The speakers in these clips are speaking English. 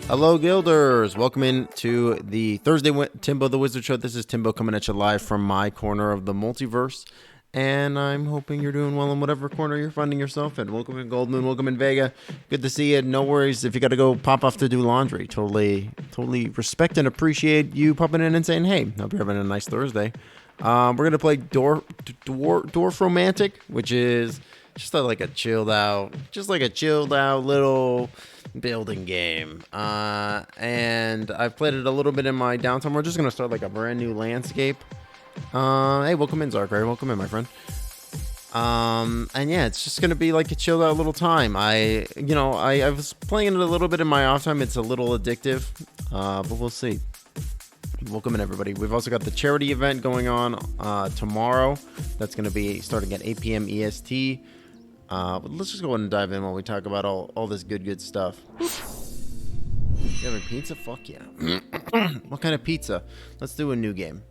Hello, Guilders. Welcome in to the Thursday Timbo the Wizard Show. This is Timbo coming at you live from my corner of the multiverse. And I'm hoping you're doing well in whatever corner you're finding yourself in. Welcome in Goldmoon. Welcome in Vega. Good to see you. No worries if you got to go pop off to do laundry. Totally respect and appreciate you popping in and saying, hey, hope you're having a nice Thursday. We're going to play Dorfromantik, which is just like a chilled out little building game. And I've played it a little bit in my downtime. We're just going to start like a brand new landscape. Hey, welcome in, Zarkray. Welcome in, my friend. And yeah, it's just gonna be like a chilled out little time. I was playing it a little bit in my off time. It's a little addictive, but we'll see. Welcome in, everybody. We've also got the charity event going on tomorrow. That's gonna be starting at 8 p.m. EST. But let's just go ahead and dive in while we talk about all this good stuff. You having pizza? Fuck yeah. What kind of pizza? Let's do a new game.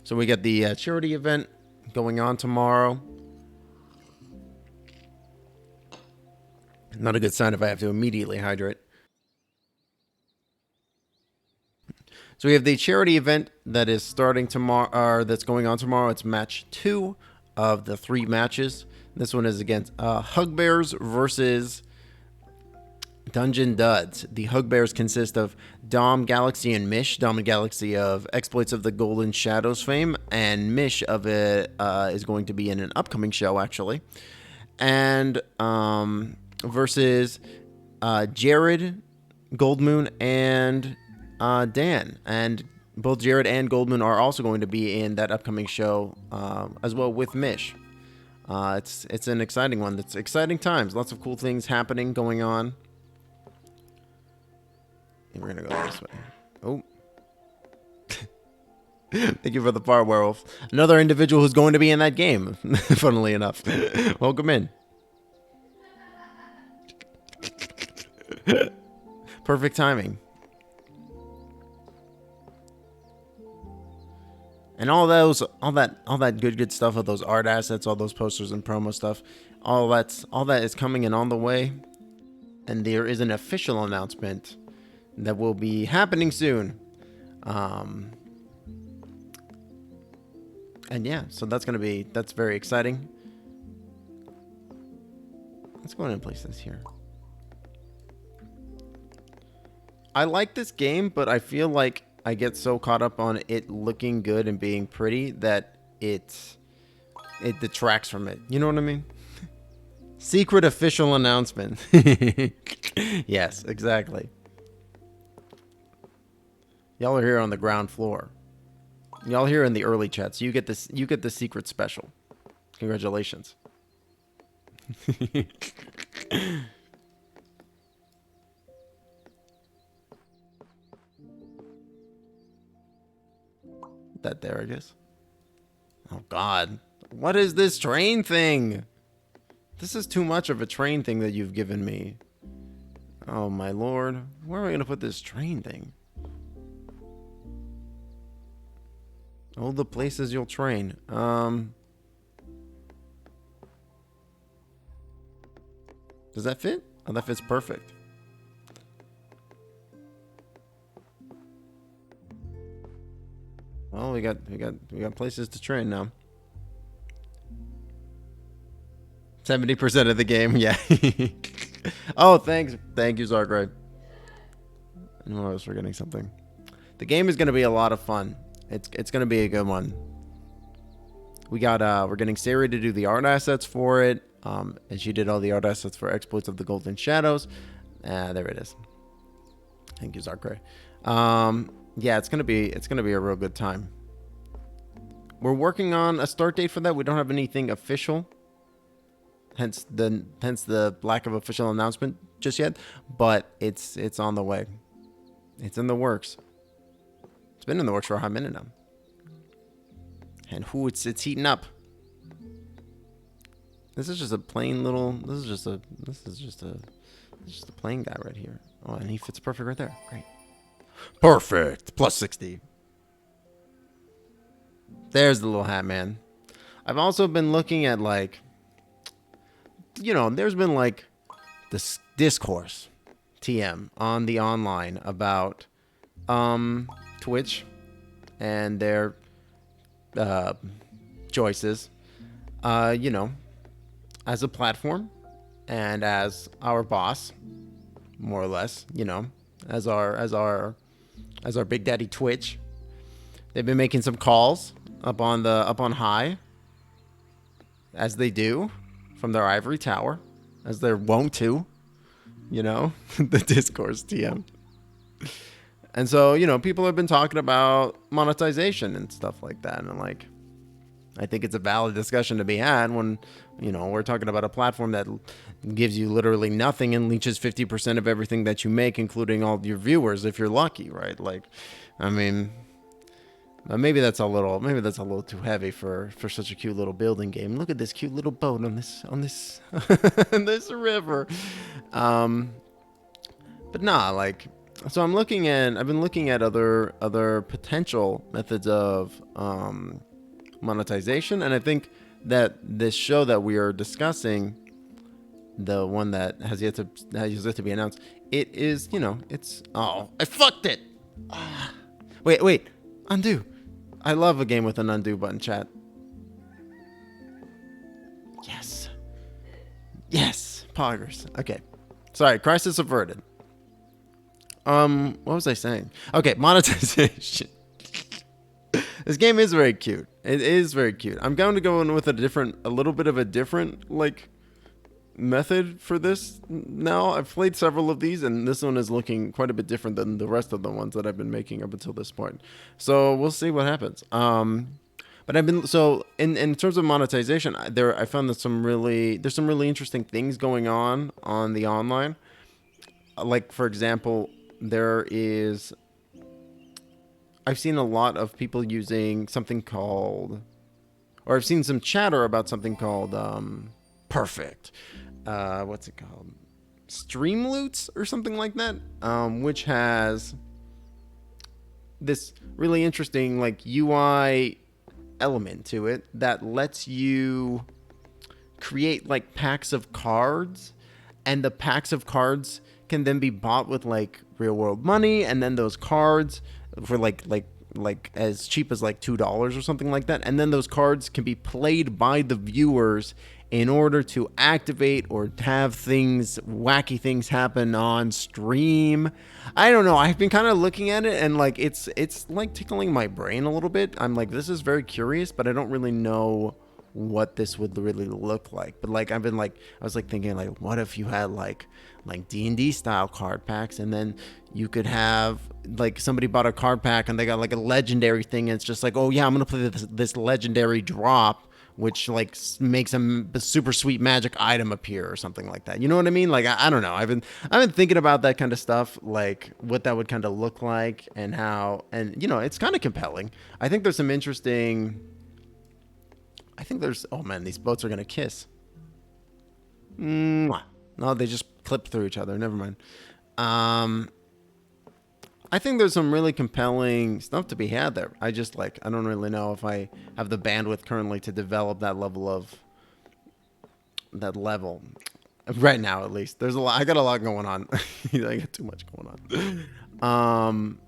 So we got the charity event going on tomorrow. Not a good sign if I have to immediately hydrate. So we have the charity event that is starting tomorrow, or that's going on tomorrow. It's match 2 of the 3 matches. This one is against Hugbears versus Dungeon Duds. The Hugbears consist of Dom, Galaxy, and Mish. Dom and Galaxy of Exploits of the Golden Shadows fame, and Mish of it is going to be in an upcoming show, actually. And versus Jared, Goldmoon, and Dan. And both Jared and Goldmoon are also going to be in that upcoming show as well with Mish. It's an exciting one. It's exciting times. Lots of cool things happening, going on. And we're going to go this way. Oh. Thank you for the fire werewolf. Another individual who's going to be in that game, funnily enough. Welcome in. Perfect timing. And all that good stuff, of those art assets, all those posters and promo stuff, all that is coming in on the way. And there is an official announcement that will be happening soon. And yeah, so that's very exciting. Let's go ahead and place this here. I like this game, but I feel like I get so caught up on it looking good and being pretty that it detracts from it. You know what I mean? Secret official announcement. Yes, exactly. Y'all are here on the ground floor. Y'all here in the early chats. You get this. You get the secret special. Congratulations. That there, I guess. Oh God, what is this train thing? This is too much of a train thing that you've given me. Oh my lord, where am I gonna put this train thing? All the places you'll train. Does that fit? Oh, that fits perfect. Well, we got places to train now. 70% of the game, yeah. Oh, thanks. Thank you, Zarkray. I know I was forgetting something. The game is going to be a lot of fun. It's going to be a good one. We're getting Sari to do the art assets for it. And she did all the art assets for Exploits of the Golden Shadows. There it is. Thank you, Zarkray. Yeah, it's gonna be a real good time. We're working on a start date for that. We don't have anything official, hence the lack of official announcement just yet. But it's on the way. It's in the works. It's been in the works for a hot minute now. And it's heating up. This is just a plain little. This is just a plain guy right here. Oh, and he fits perfect right there. Great. Perfect. Plus 60. There's the little hat man. I've also been looking at, like, there's been like this discourse, TM, on the online about Twitch and their choices, as a platform and as our boss, more or less, as our big daddy Twitch. They've been making some calls up on high, as they do from their ivory tower, as they're wont to, the discourse, TM. And so, people have been talking about monetization and stuff like that. And like, I think it's a valid discussion to be had when, we're talking about a platform that gives you literally nothing and leeches 50% of everything that you make, including all your viewers, if you're lucky, right? Like, I mean, maybe that's a little too heavy for such a cute little building game. Look at this cute little boat on this on this river. But nah, like, so I've been looking at other potential methods of monetization, and I think that this show that we are discussing, the one that has yet to be announced, it is, it's, oh, I fucked it. Wait, undo. I love a game with an undo button, chat. Yes, poggers. Okay, sorry, crisis averted. What was I saying? Okay, monetization. This game is very cute. It is very cute. I'm going to go in with a little bit of a different, like, method for this now. I've played several of these, and this one is looking quite a bit different than the rest of the ones that I've been making up until this point. So we'll see what happens. But in terms of monetization, I found that there's some really interesting things going on the online. Like, for example, I've seen a lot of people using something called, or I've seen some chatter about something called Perfect. What's it called? Streamloots or something like that, which has this really interesting, like, UI element to it that lets you create, like, packs of cards, and the packs of cards can then be bought with, like, real world money, and then those cards for like as cheap as like $2 or something like that, and then those cards can be played by the viewers in order to activate or have wacky things happen on stream. I don't know, I've been kind of looking at it, and like it's like tickling my brain a little bit. I'm like, this is very curious, but I don't really know what this would really look like. But like, I was like thinking, like, what if you had like D&D style card packs, and then you could have, like, somebody bought a card pack and they got like a legendary thing, and it's just like, oh yeah, I'm gonna play this legendary drop, which like makes a super sweet magic item appear or something like that. You know what I mean? Like, I don't know. I've been thinking about that kind of stuff, like what that would kind of look like, and how, and it's kind of compelling. I think there's some interesting. Oh man, these boats are gonna kiss. Mwah. No, they just clipped through each other. Never mind. I think there's some really compelling stuff to be had there. I don't really know if I have the bandwidth currently to develop that level right now, at least. There's a lot. I got a lot going on. I got too much going on.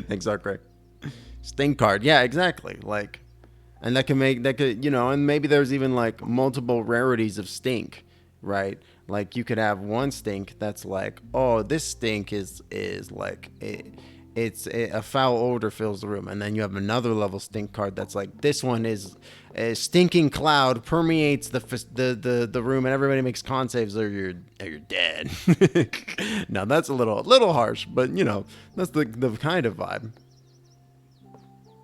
Thanks, Arcray. Sting card. Yeah, exactly. Like, and that could, and maybe there's even like multiple rarities of stink, right? Like, you could have one stink that's like, oh, this stink is like it's a foul odor fills the room, and then you have another level stink card that's like, this one is a stinking cloud permeates the room, and everybody makes con saves or you're dead. Now that's a little harsh, but that's the kind of vibe.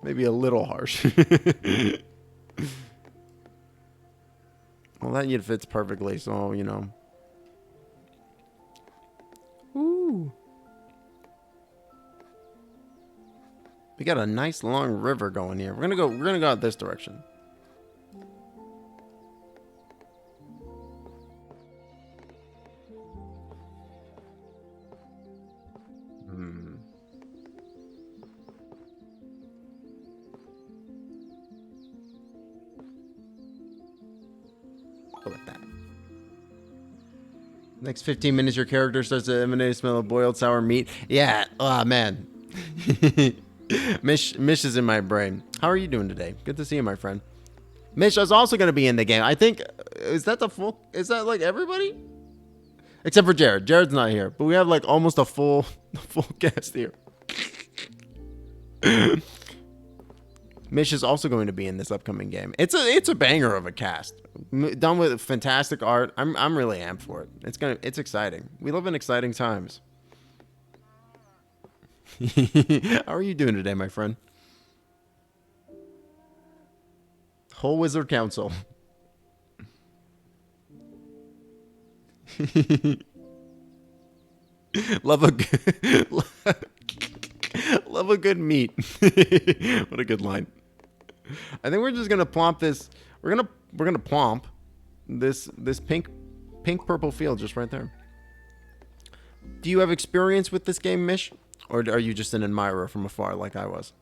Maybe a little harsh. Well, that fits perfectly, so Ooh. We got a nice long river going here. We're gonna go out this direction. Hmm. Go with that. Next 15 minutes, your character starts to emanate a smell of boiled sour meat. Yeah. Oh, man. Mish is in my brain. How are you doing today? Good to see you, my friend. Mish is also going to be in the game. I think, is that like everybody? Except for Jared. Jared's not here, but we have like almost a full cast here. Mish is also going to be in this upcoming game. It's a banger of a cast, done with fantastic art. I'm really amped for it. It's exciting. We live in exciting times. How are you doing today, my friend? Whole Wizard Council. Love a good, love a good meat. What a good line. I think we're just gonna plomp this. We're gonna plomp this pink purple field just right there. Do you have experience with this game, Mish, or are you just an admirer from afar like I was?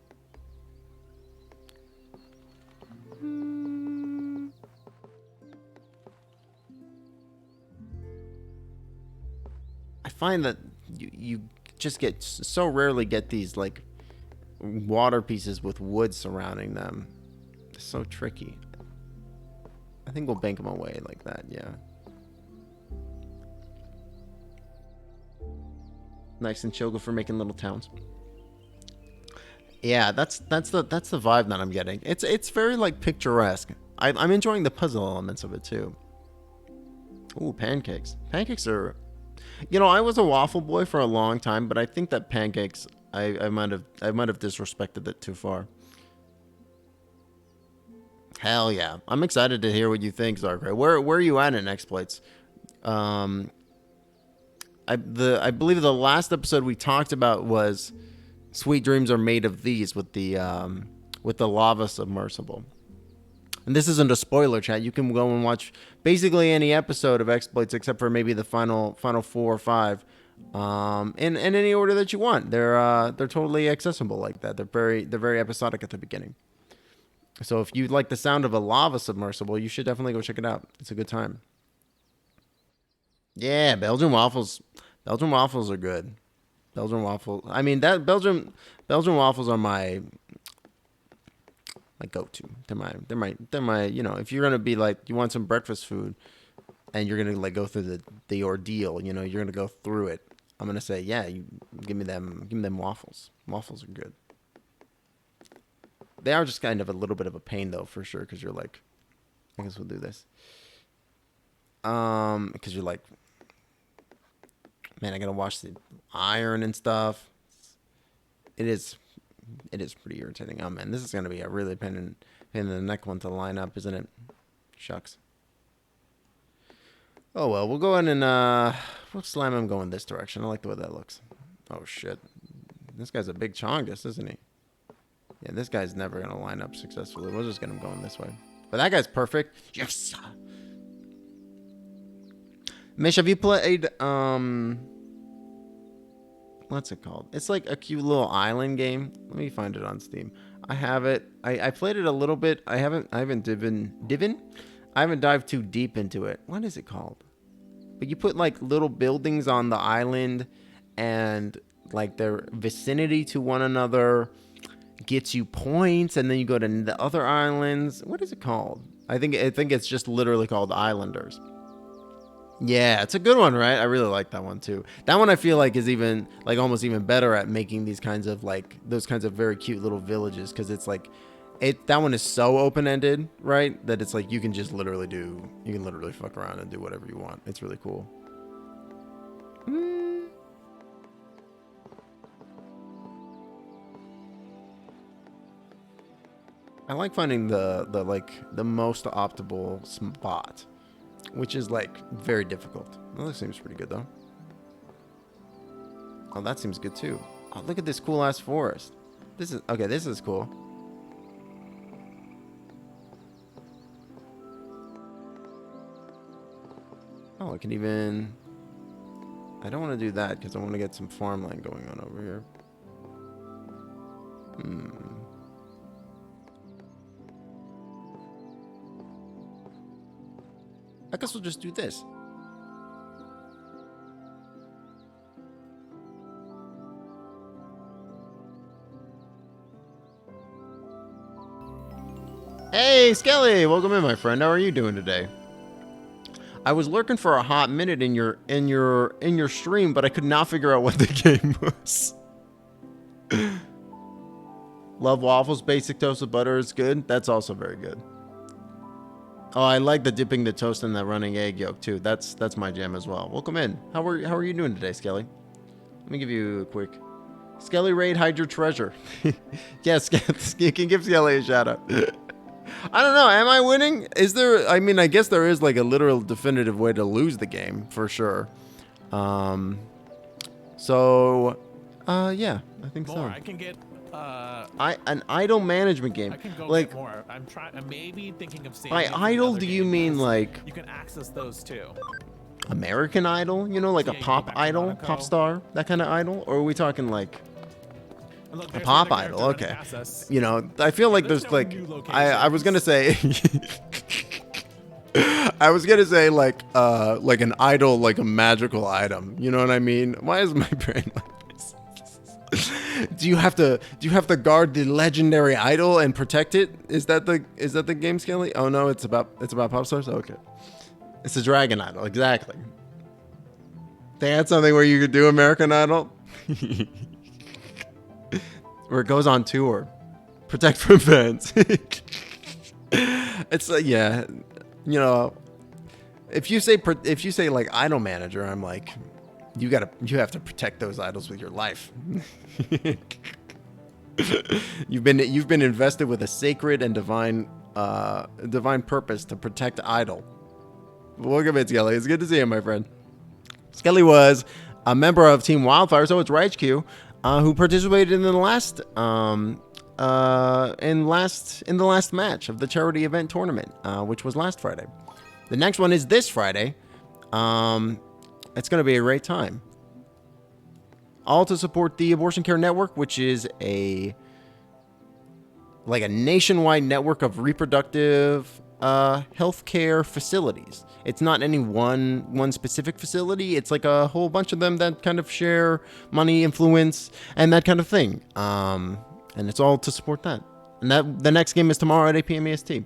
I find that you just get so rarely get these like water pieces with wood surrounding them. It's so tricky. I think we'll bank them away like that. Yeah. Nice and chill for making little towns. Yeah, that's the vibe that I'm getting. It's very like picturesque. I'm enjoying the puzzle elements of it too. Ooh, pancakes. Pancakes are, I was a waffle boy for a long time, but I think that pancakes, I might have disrespected it too far. Hell yeah, I'm excited to hear what you think, Zarkray. Where are you at in exploits? Um, I believe the last episode we talked about was Sweet Dreams Are Made of These with the lava submersible. And this isn't a spoiler, chat. You can go and watch basically any episode of exploits except for maybe the final 4 or 5, in any order that you want. They're totally accessible like that. They're very episodic at the beginning. So if you like the sound of a lava submersible, you should definitely go check it out. It's a good time. Yeah, Belgian waffles. Belgian waffles are good. Belgian waffles. I mean that Belgian waffles are my go-to. They're my. If you're gonna be like you want some breakfast food and you're gonna like go through the ordeal, you're gonna go through it. I'm gonna say, yeah, you give me them waffles. Waffles are good. They are just kind of a little bit of a pain though, for sure, because you're like, I guess we'll do this. Because you're like, man, I gotta wash the iron and stuff. It is pretty irritating. Oh man, this is gonna be a really pain in the neck one to line up, isn't it? Shucks. Oh well, we'll go ahead and we'll slam him going this direction. I like the way that looks. Oh shit, this guy's a big chongus, isn't he? Yeah, this guy's never gonna line up successfully. We'll just get him going this way. But that guy's perfect. Yes. Mish, have you played what's it called? It's like a cute little island game. Let me find it on Steam. I have it. I played it a little bit. I haven't I haven't dived too deep into it. What is it called? But you put like little buildings on the island and like their vicinity to one another gets you points, and then you go to the other islands. What is it called? I think it's just literally called Islanders. Yeah, it's a good one, right? I really like that one too. That one I feel like is even like almost even better at making these kinds of like those kinds of very cute little villages, because it's like that one is so open-ended, right? That it's like you can literally fuck around and do whatever you want. It's really cool. I like finding the most optimal spot, which is like very difficult. Well, that seems pretty good though. Oh, that seems good too. Oh, look at this cool ass forest. This is cool. Oh, I can even I don't want to do that because I want to get some farmland going on over here. I guess we'll just do this. Hey, Skelly, welcome in, my friend. How are you doing today? I was lurking for a hot minute in your stream, but I could not figure out what the game was. Love waffles, basic toast with butter is good. That's also very good. Oh, I like the dipping the toast in that running egg yolk too. That's my jam as well. Welcome in. How are you doing today, Skelly? Let me give you a quick Skelly raid, hide your treasure. Yes, you can give Skelly a shout out. I don't know. Am I winning? Is there? I mean, I guess there is like a literal definitive way to lose the game for sure. So, yeah, I think so. I can get an idle management game. I can go like get more. I'm maybe thinking of seeing. By idle, do you mean like you can access those too? American Idol? You know, like a pop idol, pop star, that kind of idol, or are we talking like? Look, a pop idol, okay. You know, I feel like there's like, I was gonna say, I was gonna say like an idol, like a magical item. You know what I mean? Why is my brain like this? Do you have to guard the legendary idol and protect it? Is that the game, Skelly? Oh no, it's about pop stars. Okay, it's a dragon idol, exactly. They had something where you could do American Idol. Where it goes on tour. Protect from fans. It's like, yeah, you know, if you say like idol manager, I'm like, you have to protect those idols with your life. You've been invested with a sacred and divine purpose to protect idol. Welcome in, Skelly. It's good to see you, my friend. Skelly was a member of Team Wildfire, so it's Rage Q. Who participated in the last in the last match of the charity event tournament, which was last Friday. The next one is this Friday. It's going to be a great time. All to support the Abortion Care Network, which is a nationwide network of reproductive healthcare facilities. It's not any one specific facility. It's like a whole bunch of them that kind of share money, influence, and that kind of thing. And it's all to support that. And the next game is tomorrow at 8 p.m. EST.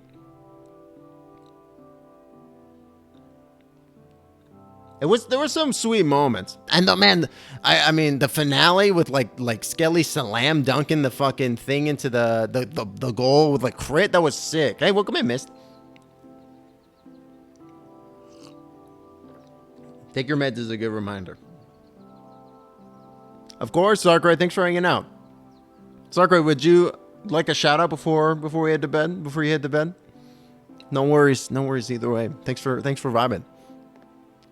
There were some sweet moments. And I mean the finale with like Skelly slam dunking the fucking thing into the goal with like crit, that was sick. Hey, welcome in, Mist. Take your meds is a good reminder. Of course, Sarkray, thanks for hanging out. Sarkray, would you like a shout out before we head to bed? Before you head to bed? No worries either way. Thanks for vibing.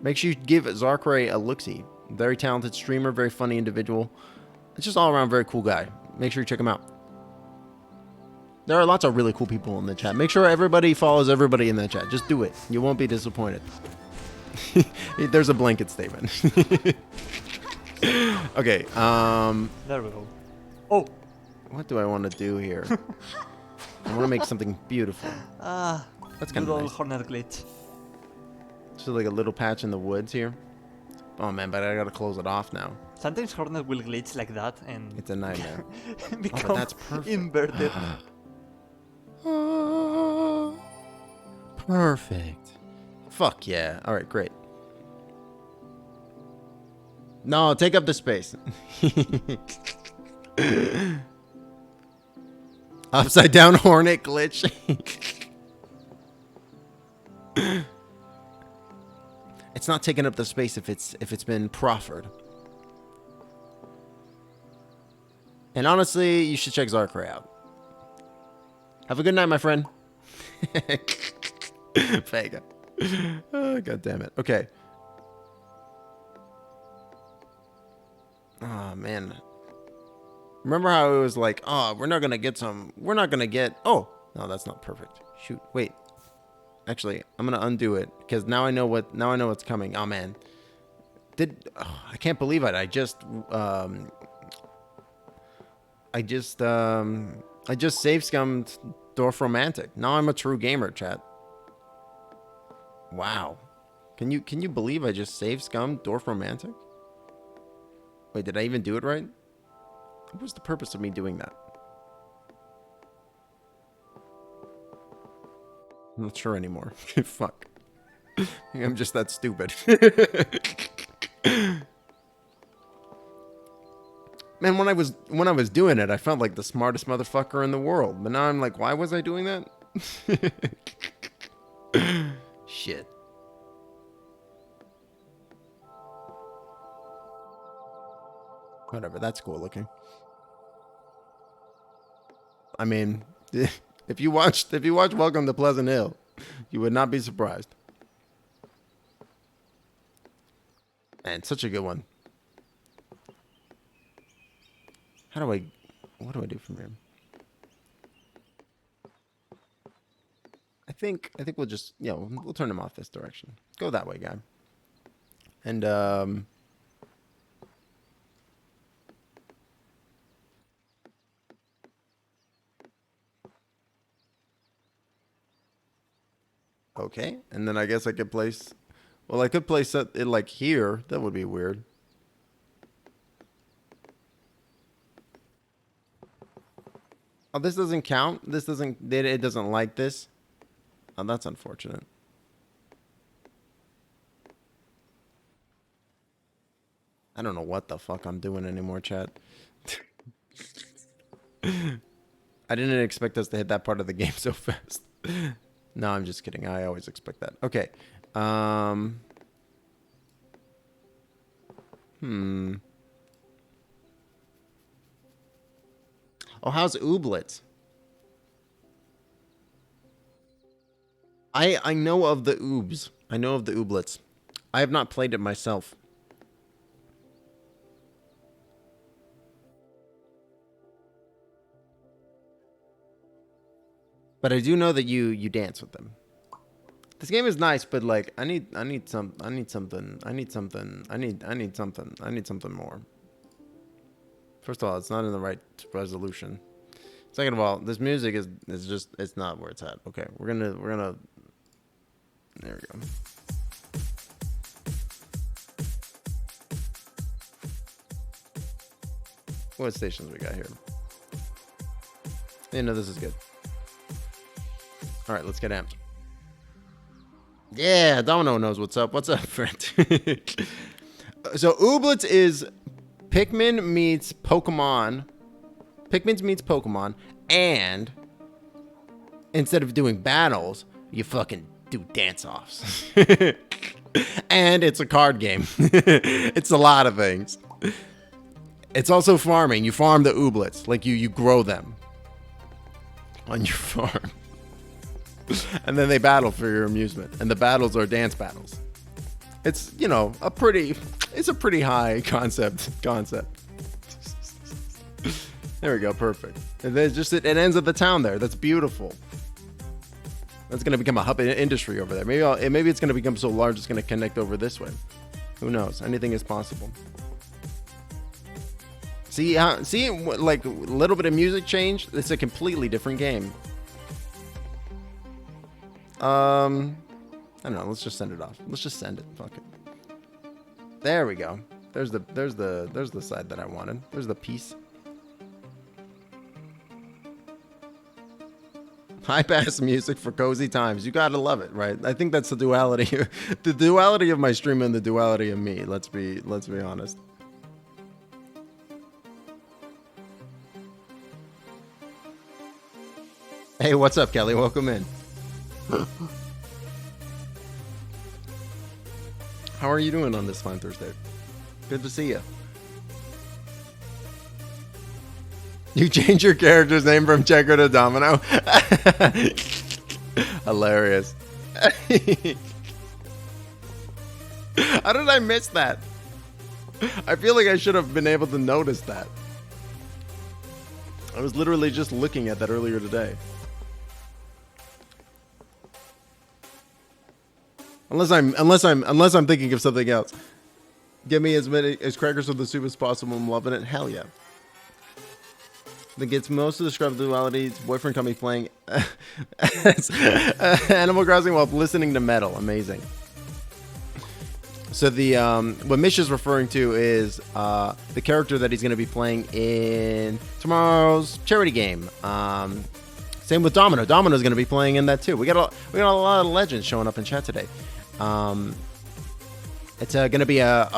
Make sure you give Zarkray a look-see. Very talented streamer, very funny individual. It's just all around very cool guy. Make sure you check him out. There are lots of really cool people in the chat. Make sure everybody follows everybody in the chat. Just do it. You won't be disappointed. There's a blanket statement. Okay, there we go. Oh, what do I want to do here? I want to make something beautiful. That's kind of nice. Hornet glitch. Just like a little patch in the woods here. Oh man, but I gotta close it off now. Sometimes Hornet will glitch like that and it's a nightmare. become that's perfect. Inverted. Perfect. Fuck yeah. All right, great. No, take up the space. Upside down hornet glitch. It's not taking up the space if it's been proffered. And honestly, you should check Zarkray out. Have a good night, my friend. Vega. Oh, God damn it. Okay. Oh, man. Remember how it was like, oh, we're not going to get... Oh, no, that's not perfect. Shoot. Wait. Actually, I'm going to undo it because now I know what's coming. Oh, man. I can't believe it. I just save scummed Dorfromantik. Now I'm a true gamer, chat. Wow. Can you believe I just save scummed Dorfromantik? Wait, did I even do it right? What was the purpose of me doing that? I'm not sure anymore. Fuck. I'm just that stupid. Man, when I was doing it, I felt like the smartest motherfucker in the world. But now I'm like, why was I doing that? Shit. Whatever, that's cool looking. I mean, if you watch Welcome to Pleasant Hill, you would not be surprised. Man, such a good one. What do I do from here? I think we'll just, we'll turn him off this direction. Go that way, guy. And okay, and then I guess I could place, well, I could place it like here. That would be weird. Oh, this doesn't count? It doesn't like this? Oh, that's unfortunate. I don't know what the fuck I'm doing anymore, chat. I didn't expect us to hit that part of the game so fast. No, I'm just kidding. I always expect that. Okay. Oh, how's Ooblets? I know of the Oobs. I know of the Ooblets. I have not played it myself. But I do know that you dance with them. This game is nice, but like I need something more. First of all, it's not in the right resolution. Second of all, this music is just, it's not where it's at. Okay, we're gonna there we go. What stations we got here? Yeah, no, this is good. All right, let's get amped. Yeah, Domino knows what's up. What's up, friend? So Ooblets is Pikmin meets Pokemon. Pikmin meets Pokemon, and instead of doing battles, you fucking do dance-offs. And it's a card game. It's a lot of things. It's also farming. You farm the Ooblets. Like you grow them on your farm. And then they battle for your amusement. And the battles are dance battles. It's, a pretty high concept. There we go, perfect. And then it ends at the town there. That's beautiful. That's gonna become a hub industry over there. Maybe it's gonna become so large it's gonna connect over this way. Who knows? Anything is possible. See, like a little bit of music change. It's a completely different game. I don't know. Let's just send it off. Let's just send it. Fuck it. There we go. There's the side that I wanted. There's the piece. High bass music for cozy times. You gotta love it, right? I think that's the duality, the duality of my stream and the duality of me. Let's be honest. Hey, what's up, Kelly? Welcome in. How are you doing on this fine Thursday? Good to see you. You change your character's name from Checker to Domino? Hilarious. How did I miss that? I feel like I should have been able to notice that. I was literally just looking at that earlier today. Unless I'm thinking of something else. Give me as many as crackers with the soup as possible. I'm loving it. Hell yeah. That gets most of the scrub duality. Its boyfriend can be playing Animal Crossing while listening to metal. Amazing. So the what Mish is referring to is the character that he's going to be playing in tomorrow's charity game. Same with Domino. Domino's going to be playing in that too. We got a lot of legends showing up in chat today. It's going to be a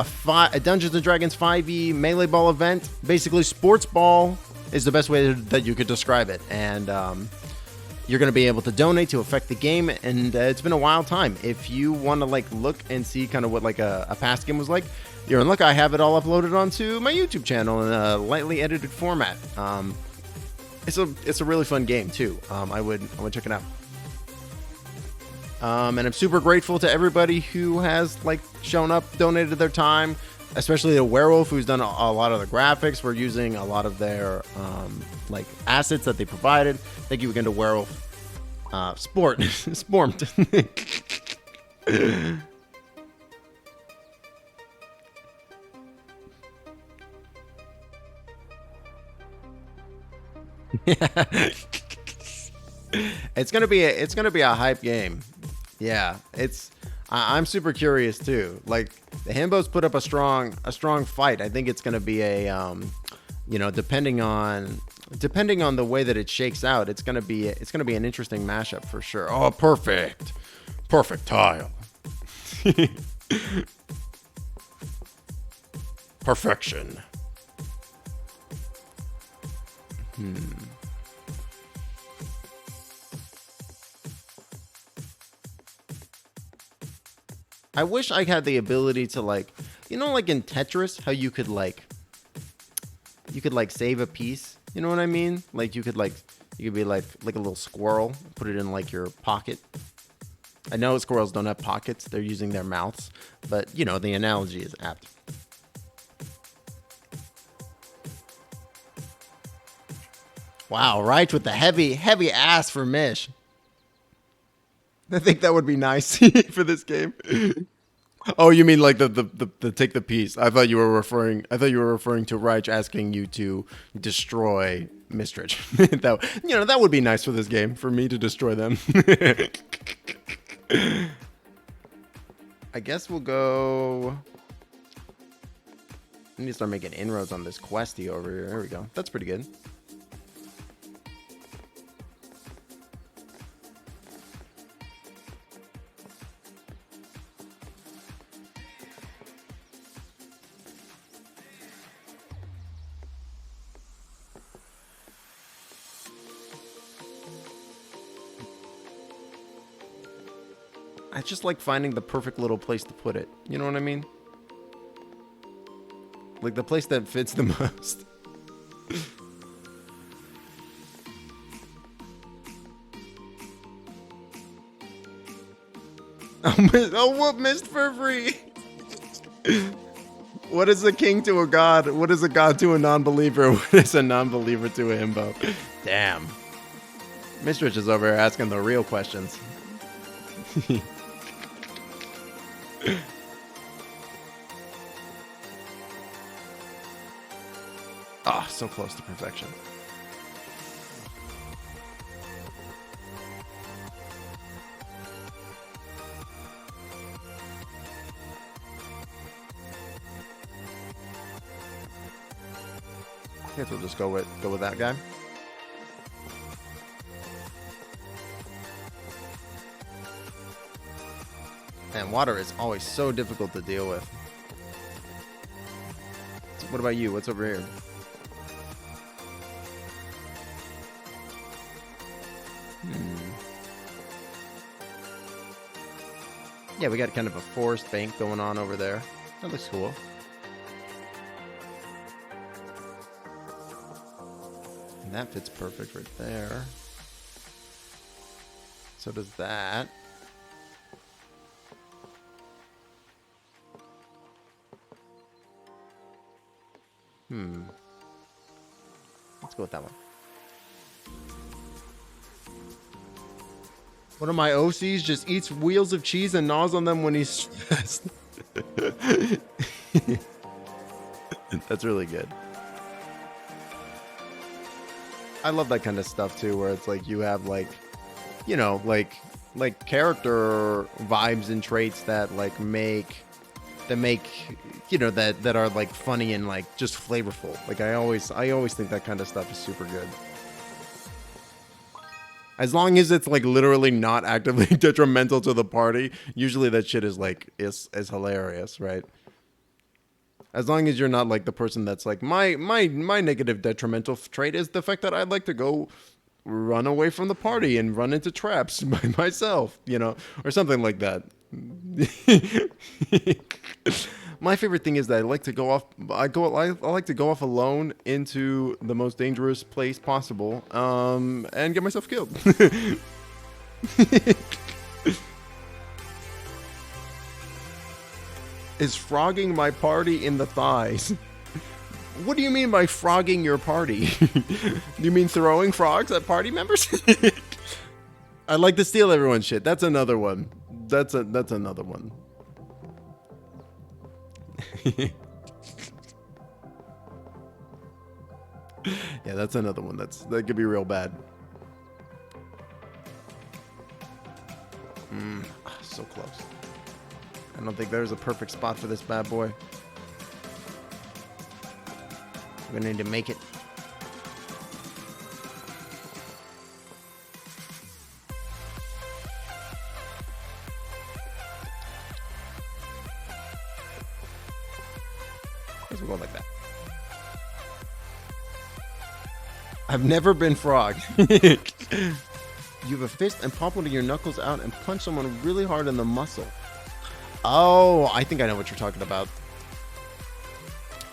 Dungeons and Dragons 5e melee ball event. Basically, sports ball is the best way that you could describe it. And you're going to be able to donate to affect the game. And it's been a wild time. If you want to like look and see kind of what like a past game was like, you're in luck. I have it all uploaded onto my YouTube channel in a lightly edited format. It's a really fun game too. I would check it out. And I'm super grateful to everybody who has like shown up, donated their time, especially the Werewolf, who's done a lot of the graphics. We're using a lot of their like assets that they provided. Thank you again to Werewolf. Spormed. It's gonna be a hype game. Yeah, I'm super curious too. Like the Himbos put up a strong fight. I think it's gonna be a depending on the way that it shakes out, it's gonna be an interesting mashup for sure. Oh, perfect tile. Perfection. I wish I had the ability to like like in Tetris, how you could save a piece. You know what I mean? Like you could be like a little squirrel, put it in like your pocket. I know squirrels don't have pockets; they're using their mouths, but the analogy is apt. Wow, right with the heavy ass for Mish. I think that would be nice for this game. Oh, you mean like the take the piece? I thought you were referring to Reich asking you to destroy Mistrich. that would be nice for this game, for me to destroy them. I guess we'll go. I need to start making inroads on this questy over here. There we go. That's pretty good. I just like finding the perfect little place to put it. You know what I mean? Like the place that fits the most. What missed for free? What is a king to a god? What is a god to a non-believer? What is a non-believer to a himbo? Damn. Mistrich is over here asking the real questions. Ah, so close to perfection. I guess we'll just go with that guy. And water is always so difficult to deal with. So what about you? What's over here? Yeah, we got kind of a forest bank going on over there. That looks cool. And that fits perfect right there. So does that. Let's go with that one. One of my OCs just eats wheels of cheese and gnaws on them when he's stressed. That's really good. I love that kind of stuff too, where it's like you have like, you know, like character vibes and traits that like make, you know, that are like funny and like just flavorful. Like I always think that kind of stuff is super good. As long as it's like literally not actively detrimental to the party, usually that shit is like is hilarious, right? As long as you're not like the person that's like my negative detrimental trait is the fact that I'd like to go run away from the party and run into traps by myself, you know, or something like that. My favorite thing is that I like to go off. I like to go off alone into the most dangerous place possible, and get myself killed. Is frogging my party in the thighs? What do you mean by frogging your party? You mean throwing frogs at party members? I like to steal everyone's shit. That's another one. That's another one. Yeah, that's another one. That could be real bad. So close. I don't think there's a perfect spot for this bad boy. We're gonna need to make it. Let's go like that. I've never been frogged. You have a fist and pop one of your knuckles out and punch someone really hard in the muscle. Oh, I think I know what you're talking about.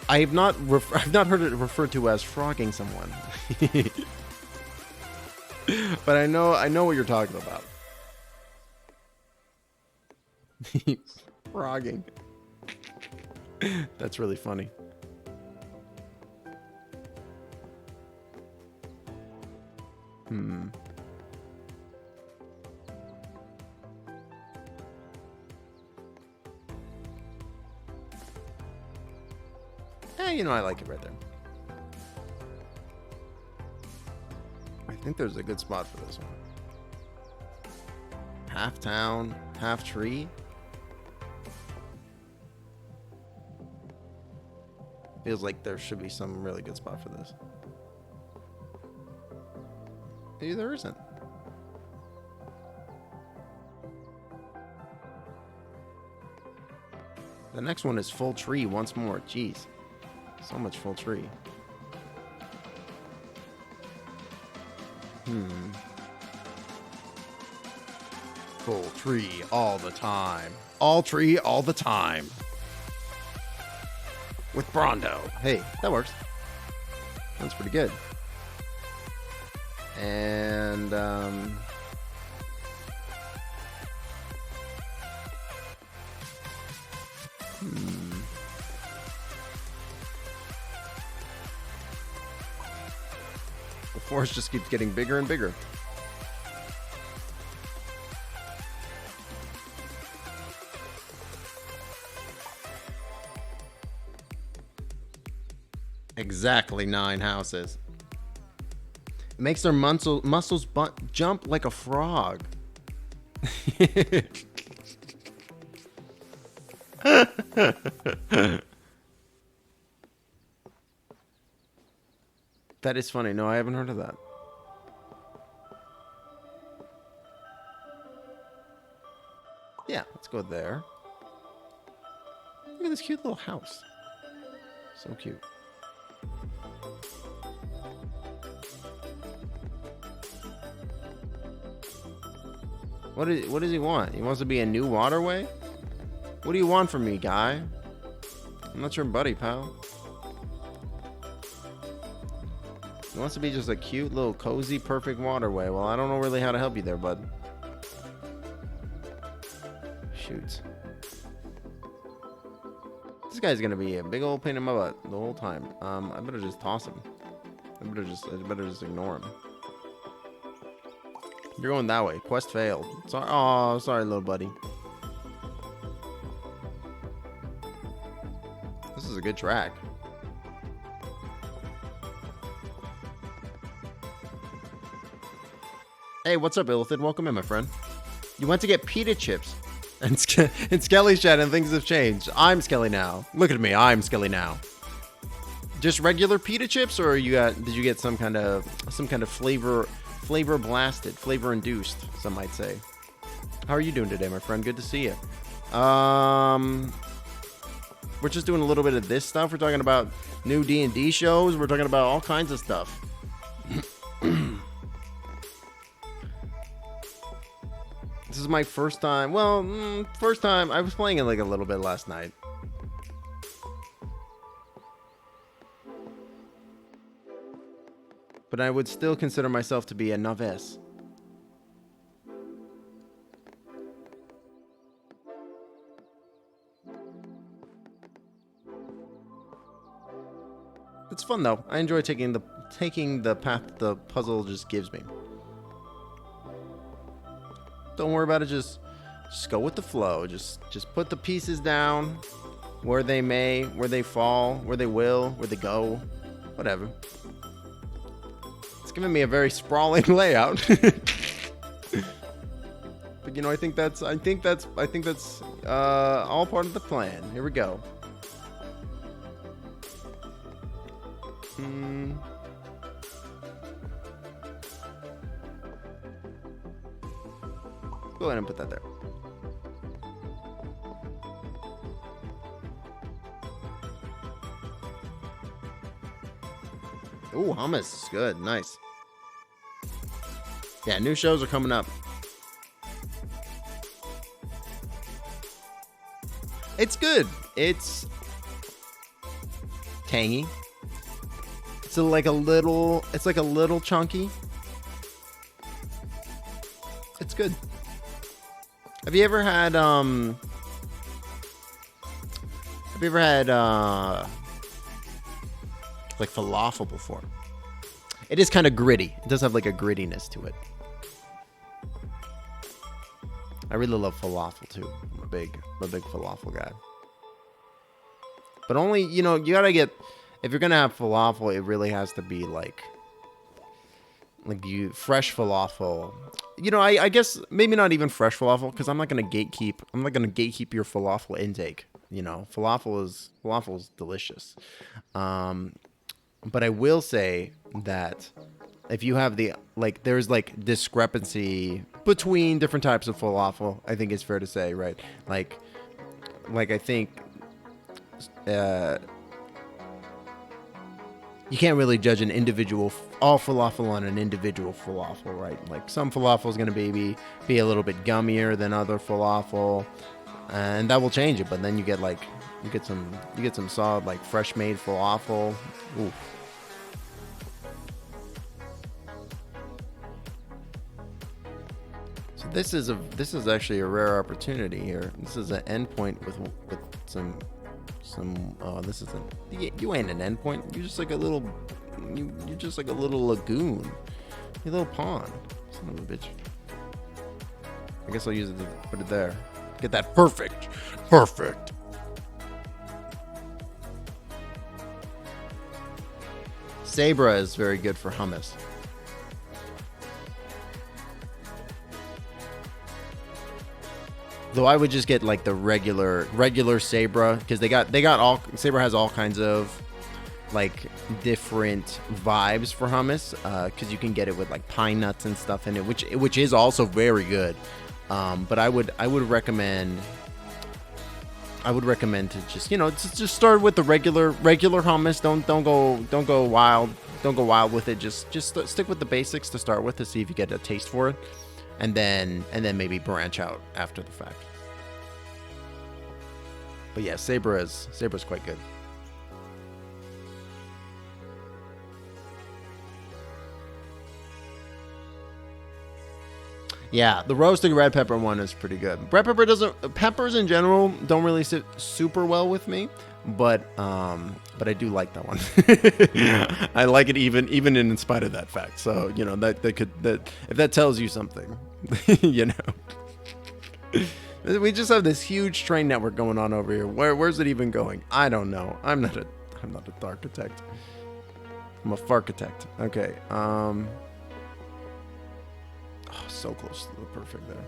I've not heard it referred to as frogging someone. But I know what you're talking about. Frogging. That's really funny. You know, I like it right there. I think there's a good spot for this one. Half town, half tree. Feels like there should be some really good spot for this. Maybe there isn't. The next one is full tree once more. Jeez. So much full tree. Full tree all the time. All tree all the time. With Brondo. Hey, that works. That's pretty good. And, the forest just keeps getting bigger and bigger. Exactly 9 houses. It makes their muscles jump like a frog. That is funny. No, I haven't heard of that. Yeah, let's go there. Look at this cute little house. So cute. What does he want? He wants to be a new waterway? What do you want from me, guy? I'm not your buddy, pal. He wants to be just a cute little cozy perfect waterway. Well, I don't know really how to help you there, bud. Shoot. This guy's gonna be a big old pain in my butt the whole time. I better just toss him. I better just ignore him. You're going that way. Quest failed. Sorry. Oh, sorry, little buddy. is a good track. Hey, what's up, Illithid? Welcome in, my friend. You went to get pita chips. And Skelly's chat and things have changed. I'm Skelly now. Look at me, I'm Skelly now. Just regular pita chips, or did you get some kind of flavor blasted, flavor induced, some might say. How are you doing today, my friend? Good to see you. We're just doing a little bit of this stuff. We're talking about new D&D shows. We're talking about all kinds of stuff. This is my first time. Well, first time. I was playing it like a little bit last night. But I would still consider myself to be a novice. It's fun though. I enjoy taking the path the puzzle just gives me. Don't worry about it. Just go with the flow. Just put the pieces down where they may, where they fall, where they will, where they go, whatever. It's giving me a very sprawling layout. But you know, I think that's all part of the plan. Here we go. Go ahead and put that there. Ooh, hummus is good. Nice. Yeah, new shows are coming up. It's good. It's tangy. It's like a little chunky. It's good. Have you ever had like falafel before? It is kind of gritty. It does have like a grittiness to it. I really love falafel too. I'm a big falafel guy. But only, you know, you gotta get, if you're gonna have falafel, it really has to be like fresh falafel. You know, I guess maybe not even fresh falafel, because I'm not gonna gatekeep your falafel intake. You know, falafel is delicious. But I will say that if you have there's discrepancy between different types of falafel, I think it's fair to say, right? Like I think you can't really judge all falafel on an individual falafel, right? Like some falafel is going to be a little bit gummier than other falafel, and that will change it. But then you get some solid, like fresh made falafel. Ooh. So this is actually a rare opportunity here. This is an endpoint with some. This isn't. You ain't an endpoint. You're just like a little. You're just like a little lagoon. You little pond. Son of a bitch. I guess I'll use it to put it there. Get that perfect. Sabra is very good for hummus. Though I would just get like the regular Sabra, because Sabra has all kinds of like different vibes for hummus, because you can get it with like pine nuts and stuff in it, which is also very good. But I would recommend to just, you know, just start with the regular hummus. Don't go wild with it. Just stick with the basics to start with to see if you get a taste for it. And then maybe branch out after the fact. But yeah, Sabra's quite good. Yeah, the roasted red pepper one is pretty good. Peppers in general don't really sit super well with me, but I do like that one. I like it even in spite of that fact. So, you know, that if that tells you something, you know. We just have this huge train network going on over here. Where's it even going? I don't know. I'm not a architect. I'm a farchitect. Okay. Oh, so close to the perfect there.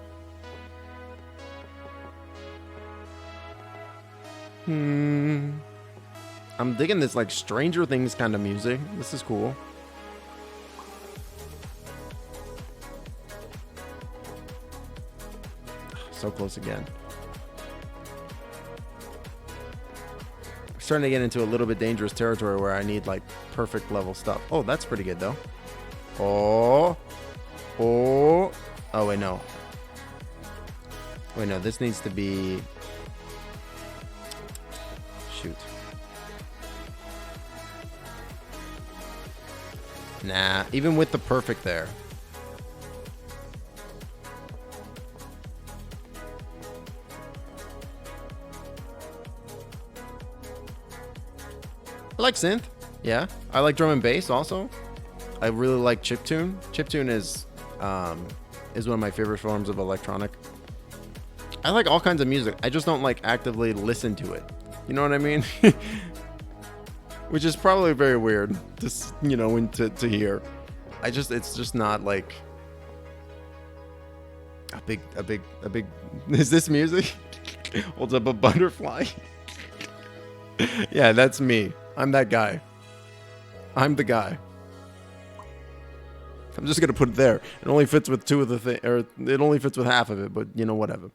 I'm digging this like Stranger Things kind of music. This is cool. So close again. Starting to get into a little bit dangerous territory where I need like perfect level stuff. Oh, that's pretty good though. Oh, wait, no. Wait, no, this needs to be, shoot. Nah, even with the perfect there. I like synth. Yeah. I like drum and bass also. I really like chiptune. Chiptune is one of my favorite forms of electronic. I like all kinds of music. I just don't like actively listen to it. You know what I mean? Which is probably very weird to hear. It's just not like a big is this music? Holds up a butterfly. Yeah, that's me. I'm that guy. I'm the guy. I'm just gonna put it there. It only fits with two of the thing, or it only fits with half of it. But whatever.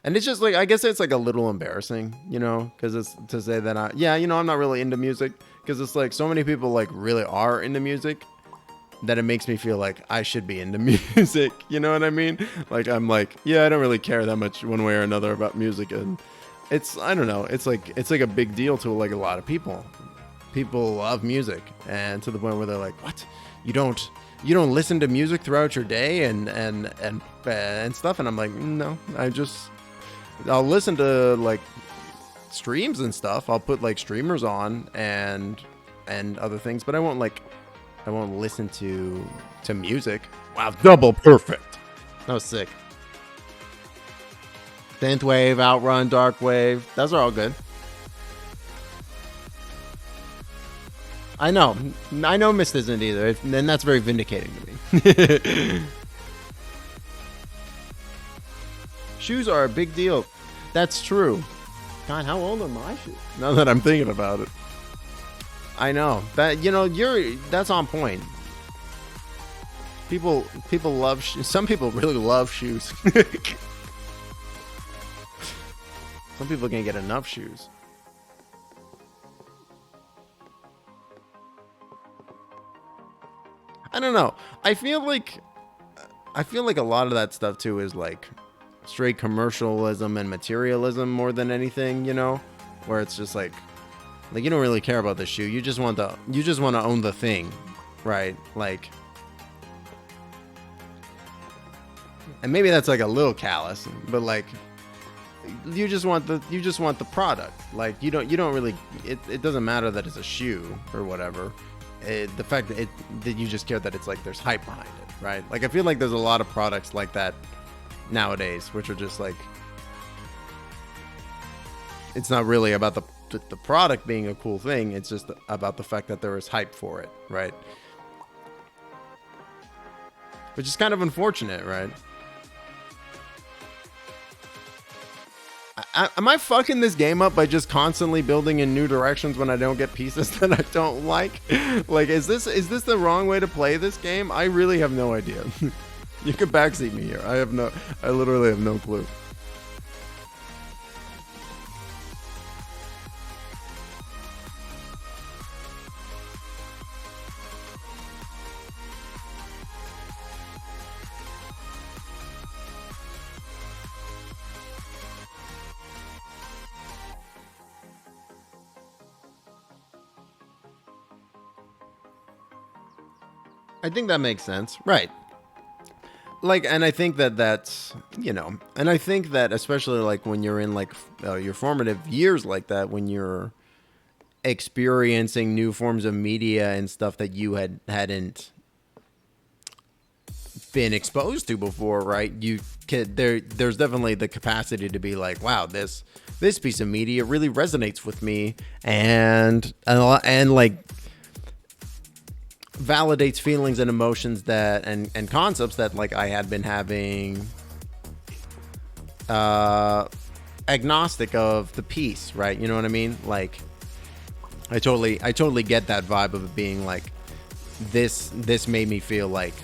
And it's just like, I guess it's like a little embarrassing, because it's to say that I'm not really into music, because it's like so many people like really are into music that it makes me feel like I should be into music. You know what I mean? Like I'm like, yeah, I don't really care that much one way or another about music, and I don't know. It's like a big deal to like a lot of people. People love music, and to the point where they're like, "What? You don't listen to music throughout your day and stuff?" And I'm like, "No, I'll listen to like streams and stuff. I'll put like streamers on and other things, but I won't listen to music." Wow, double perfect. That was sick. Synthwave, Outrun, Darkwave. Those are all good. I know Mist isn't either, and that's very vindicating to me. Shoes are a big deal. That's true. God, how old are my shoes? Now that I'm thinking about it. I know. That that's on point. People love some people really love shoes. Some people can't get enough shoes. I don't know. I feel like a lot of that stuff too is like straight commercialism and materialism more than anything, where it's just like you don't really care about the shoe. You just want to own the thing, right? Like, and maybe that's like a little callous, but like you just want the product. Like you don't really, it doesn't matter that it's a shoe or whatever. The fact that you just care that it's like there's hype behind it, right? Like I feel like there's a lot of products like that nowadays, which are just like, it's not really about the product being a cool thing. It's just about the fact that there is hype for it, right? Which is kind of unfortunate, right? Am I fucking this game up by just constantly building in new directions when I don't get pieces that I don't like? Like, is this the wrong way to play this game? I really have no idea. You could backseat me here. I literally have no clue. I think that makes sense. Right. Like, and I think that's, and I think that especially like when you're in like your formative years like that, when you're experiencing new forms of media and stuff that you hadn't been exposed to before, right? You can there's definitely the capacity to be like, wow, this piece of media really resonates with me, and like validates feelings and emotions that and concepts that like I had been having agnostic of the piece, right? You know what I mean? Like I totally get that vibe of it being like this made me feel like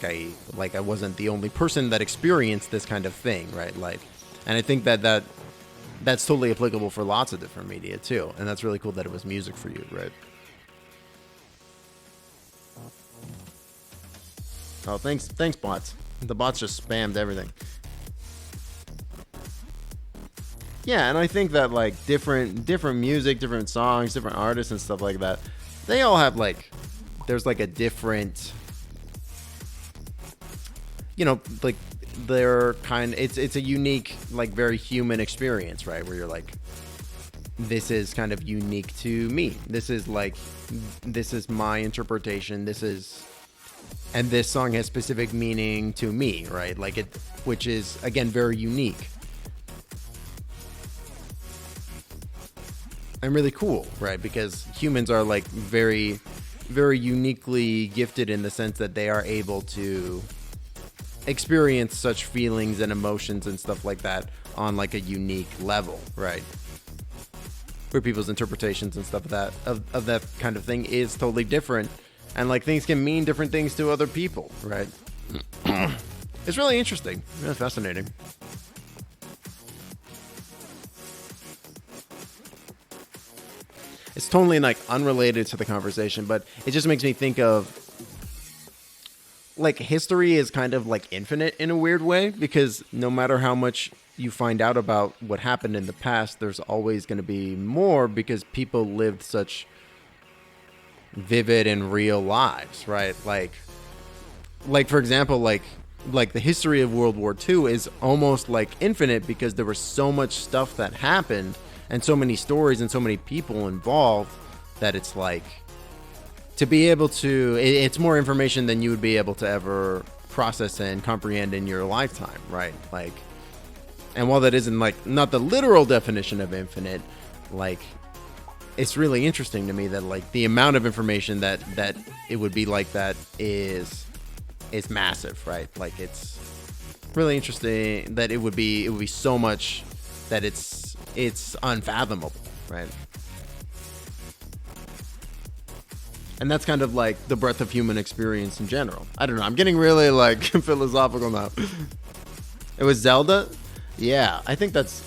I wasn't the only person that experienced this kind of thing, right? Like, and I think that's totally applicable for lots of different media too, and that's really cool that it was music for you, right? Oh, thanks bots. The bots just spammed everything. Yeah, and I think that like different music, different songs, different artists and stuff like that, they all have like, there's like a different, you know, like they're it's a unique, like very human experience, right? Where you're like, this is kind of unique to me. This is my interpretation. And this song has specific meaning to me, right? Like it, which is again very unique and really cool, right? Because humans are like very, very uniquely gifted in the sense that they are able to experience such feelings and emotions and stuff like that on like a unique level, right? Where people's interpretations and stuff of that kind of thing is totally different, and like things can mean different things to other people, right? It's really interesting, really fascinating. It's totally like unrelated to the conversation, but it just makes me think of like history is kind of like infinite in a weird way, because no matter how much you find out about what happened in the past, there's always going to be more, because people lived such vivid and real lives, right? Like for example, like the history of World War II is almost like infinite, because there was so much stuff that happened and so many stories and so many people involved that it's like, to be able to, it's more information than you would be able to ever process and comprehend in your lifetime, right? Like, and while that isn't like not the literal definition of infinite, like it's really interesting to me that like the amount of information that it would be like that is massive, right? Like it's really interesting that it would be so much that it's unfathomable, right? And that's kind of like the breadth of human experience in general. I don't know. I'm getting really like philosophical now. It was Zelda? Yeah, I think that's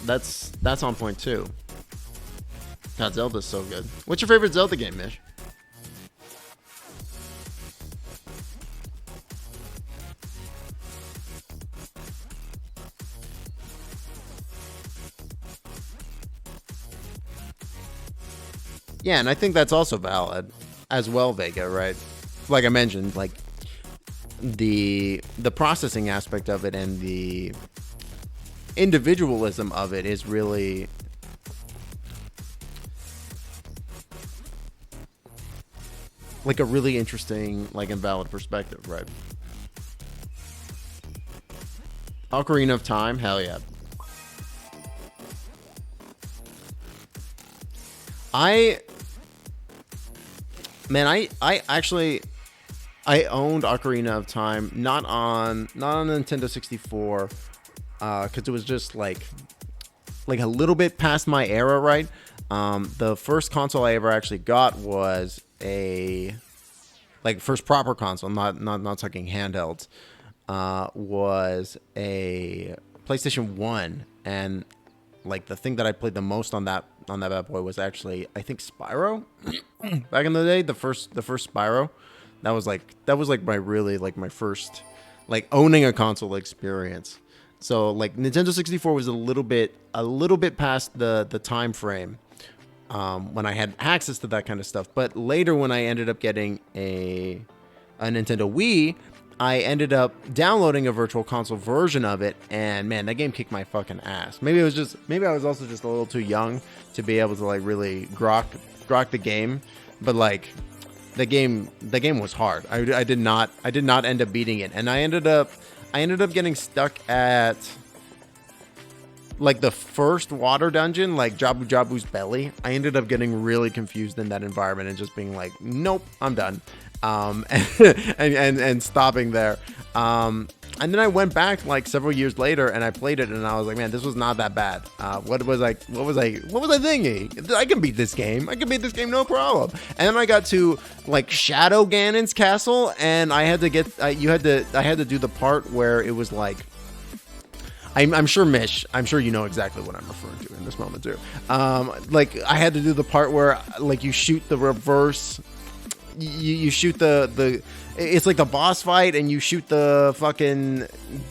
on point too. God, Zelda's so good. What's your favorite Zelda game, Mish? Yeah, and I think that's also valid as well, Vega, right? Like I mentioned, like the processing aspect of it and the individualism of it is really like a really interesting, like, and valid perspective, right? Ocarina of Time, hell yeah. I actually owned Ocarina of Time not on Nintendo 64 because it was just like a little bit past my era, right? The first console I ever actually got was first proper console, not talking handhelds, was a PlayStation 1, and like the thing that I played the most on that bad boy was actually, I think, Spyro. Back in the day, the first Spyro. That was my first like owning a console experience. So like Nintendo 64 was a little bit past the time frame when I had access to that kind of stuff. But later, when I ended up getting a Nintendo Wii, I ended up downloading a virtual console version of it, and man, that game kicked my fucking ass. Maybe I was also just a little too young to be able to like really grok the game, but like the game was hard. I did not end up beating it, and I ended up getting stuck at like the first water dungeon, like Jabu Jabu's belly. I ended up getting really confused in that environment and just being like, nope, I'm done. And stopping there. And then I went back like several years later and I played it and I was like, man, this was not that bad. What was I thinking? I can beat this game. No problem. And then I got to like Shadow Ganon's castle and I had to do the part where it was like, I'm sure Mish, I'm sure you know exactly what I'm referring to in this moment too. Like I had to do the part where like you shoot the reverse, you shoot the it's like the boss fight and you shoot the fucking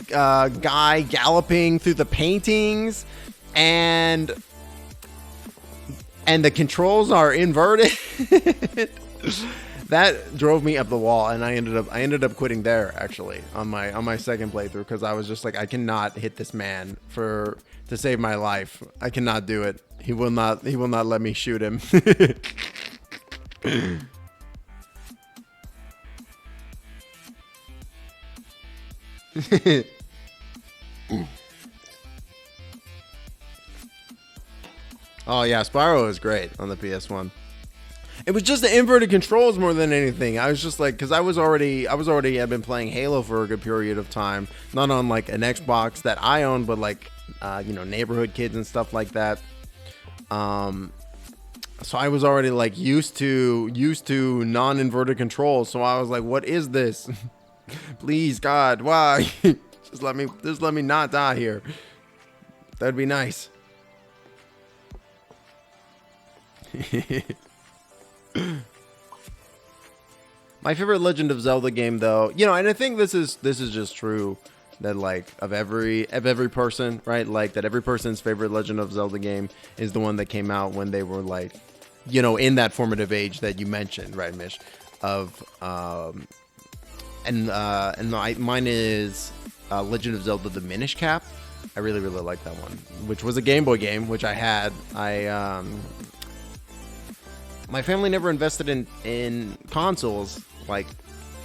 guy galloping through the paintings and the controls are inverted. That drove me up the wall, and I ended up quitting there actually on my second playthrough because I was just like, I cannot hit this man to save my life. I cannot do it. He will not let me shoot him. Oh yeah, Spyro is great on the PS1. It was just the inverted controls more than anything. I was just like, because I had been playing Halo for a good period of time, not on like an Xbox that I own, but like neighborhood kids and stuff like that. So I was already like used to non-inverted controls. So I was like, what is this? Please God, why? just let me not die here. That'd be nice. My favorite Legend of Zelda game, though, and I think this is just true that like of every person, right? Like that every person's favorite Legend of Zelda game is the one that came out when they were like, in that formative age that you mentioned, right, Mish? Mine is Legend of Zelda: The Minish Cap. I really like that one, which was a Game Boy game, which I had. My family never invested in consoles. Like,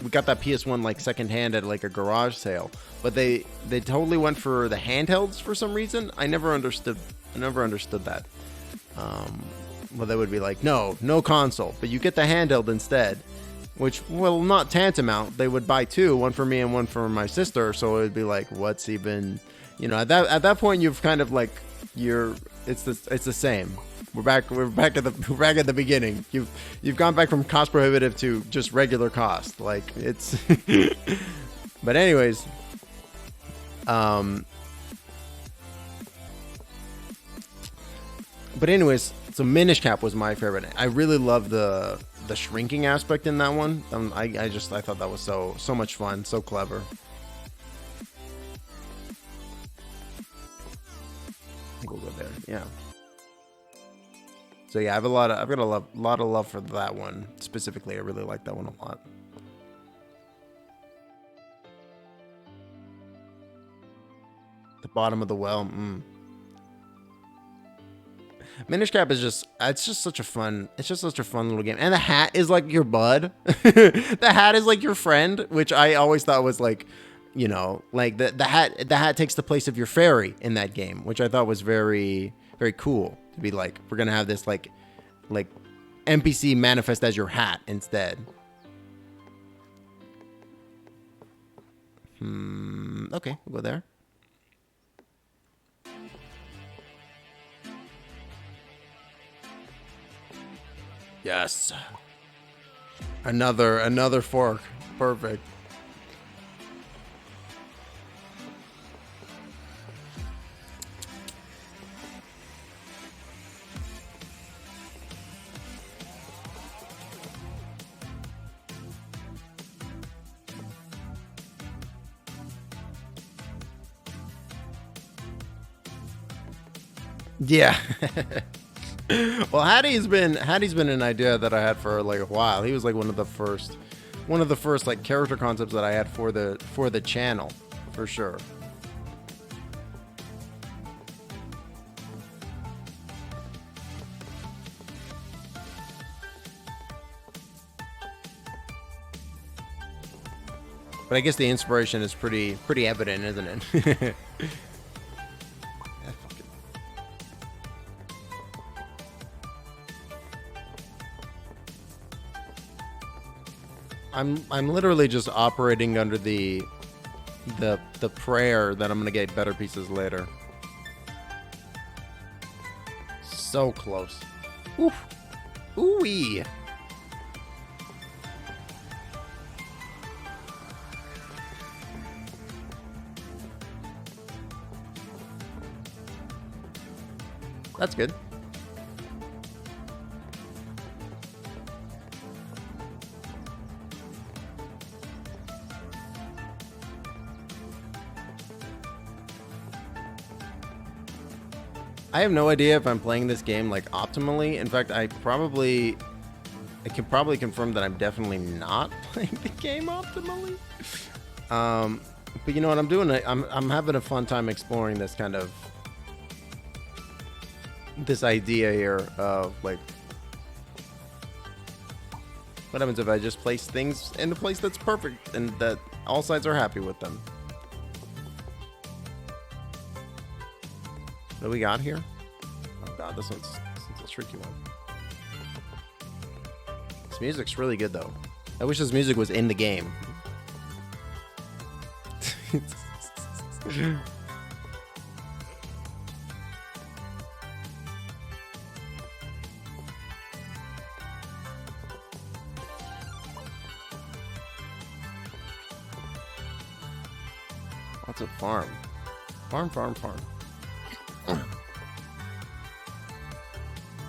we got that PS1 like secondhand at like a garage sale, but they totally went for the handhelds for some reason. I never understood that. Well, they would be like, no console, but you get the handheld instead, which, well, not tantamount. They would buy two, one for me and one for my sister. So it would be like, what's even, at that point, you've kind of like it's the same. We're back at the beginning. You've gone back from cost prohibitive to just regular cost. Like it's but anyways, so Minish Cap was my favorite. I really love the shrinking aspect in that one. I thought that was so much fun, so clever. I think we'll go there. Yeah. So yeah, I've got a lot of love for that one specifically. I really like that one a lot. The bottom of the well. Minish Cap is just such a fun little game. And the hat is like your bud. The hat is like your friend, which I always thought was like, like the hat takes the place of your fairy in that game, which I thought was very, very cool. To be like, we're gonna have this like NPC manifest as your hat instead. Okay, we'll go there. Yes. Another fork. Perfect. Yeah. Well, Hattie's been an idea that I had for like a while. He was like one of the first like character concepts that I had for the channel, for sure. But I guess the inspiration is pretty evident, isn't it? I'm literally just operating under the prayer that I'm gonna get better pieces later. So close. Oof. Ooh-wee. That's good. I have no idea if I'm playing this game like optimally. In fact, I can probably confirm that I'm definitely not playing the game optimally. But you know what I'm doing? I'm having a fun time exploring this kind of this idea here of like, what happens if I just place things in a place that's perfect and that all sides are happy with them? What do we got here? Oh god, this one's a tricky one. This music's really good though. I wish this music was in the game. What's a farm? Farm.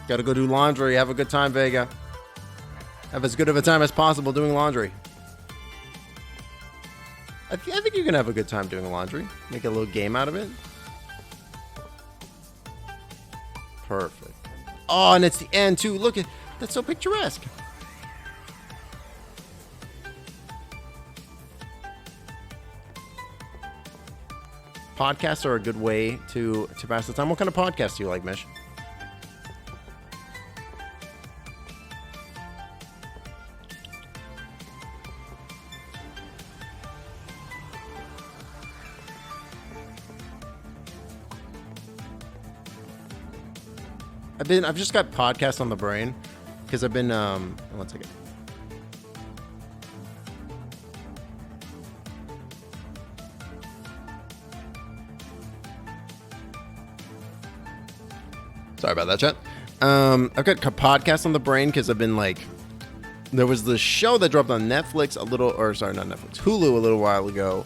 Gotta go do laundry. Have a good time, Vega. Have as good of a time as possible doing laundry. I think you can have a good time doing laundry. Make a little game out of it. Perfect. Oh, and it's the end too. Look at that's so picturesque. Podcasts are a good way to pass the time. What kind of podcast do you like, Mish? I've just got podcasts on the brain because I've been one second. Sorry about that, chat. I've got podcasts on the brain because I've been like, there was the show that dropped on Netflix Hulu a little while ago,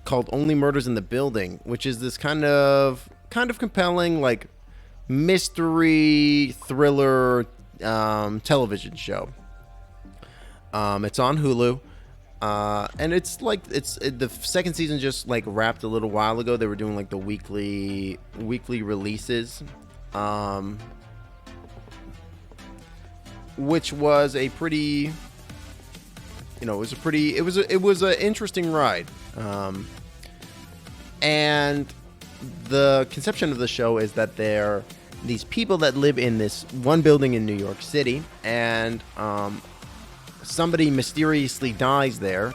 called Only Murders in the Building, which is this kind of compelling like mystery thriller television show. It's on Hulu. And it's like the second season just like wrapped a little while ago. They were doing like the weekly releases, which was a pretty, it was an interesting ride. And the conception of the show is that they're these people that live in this one building in New York City, and somebody mysteriously dies there,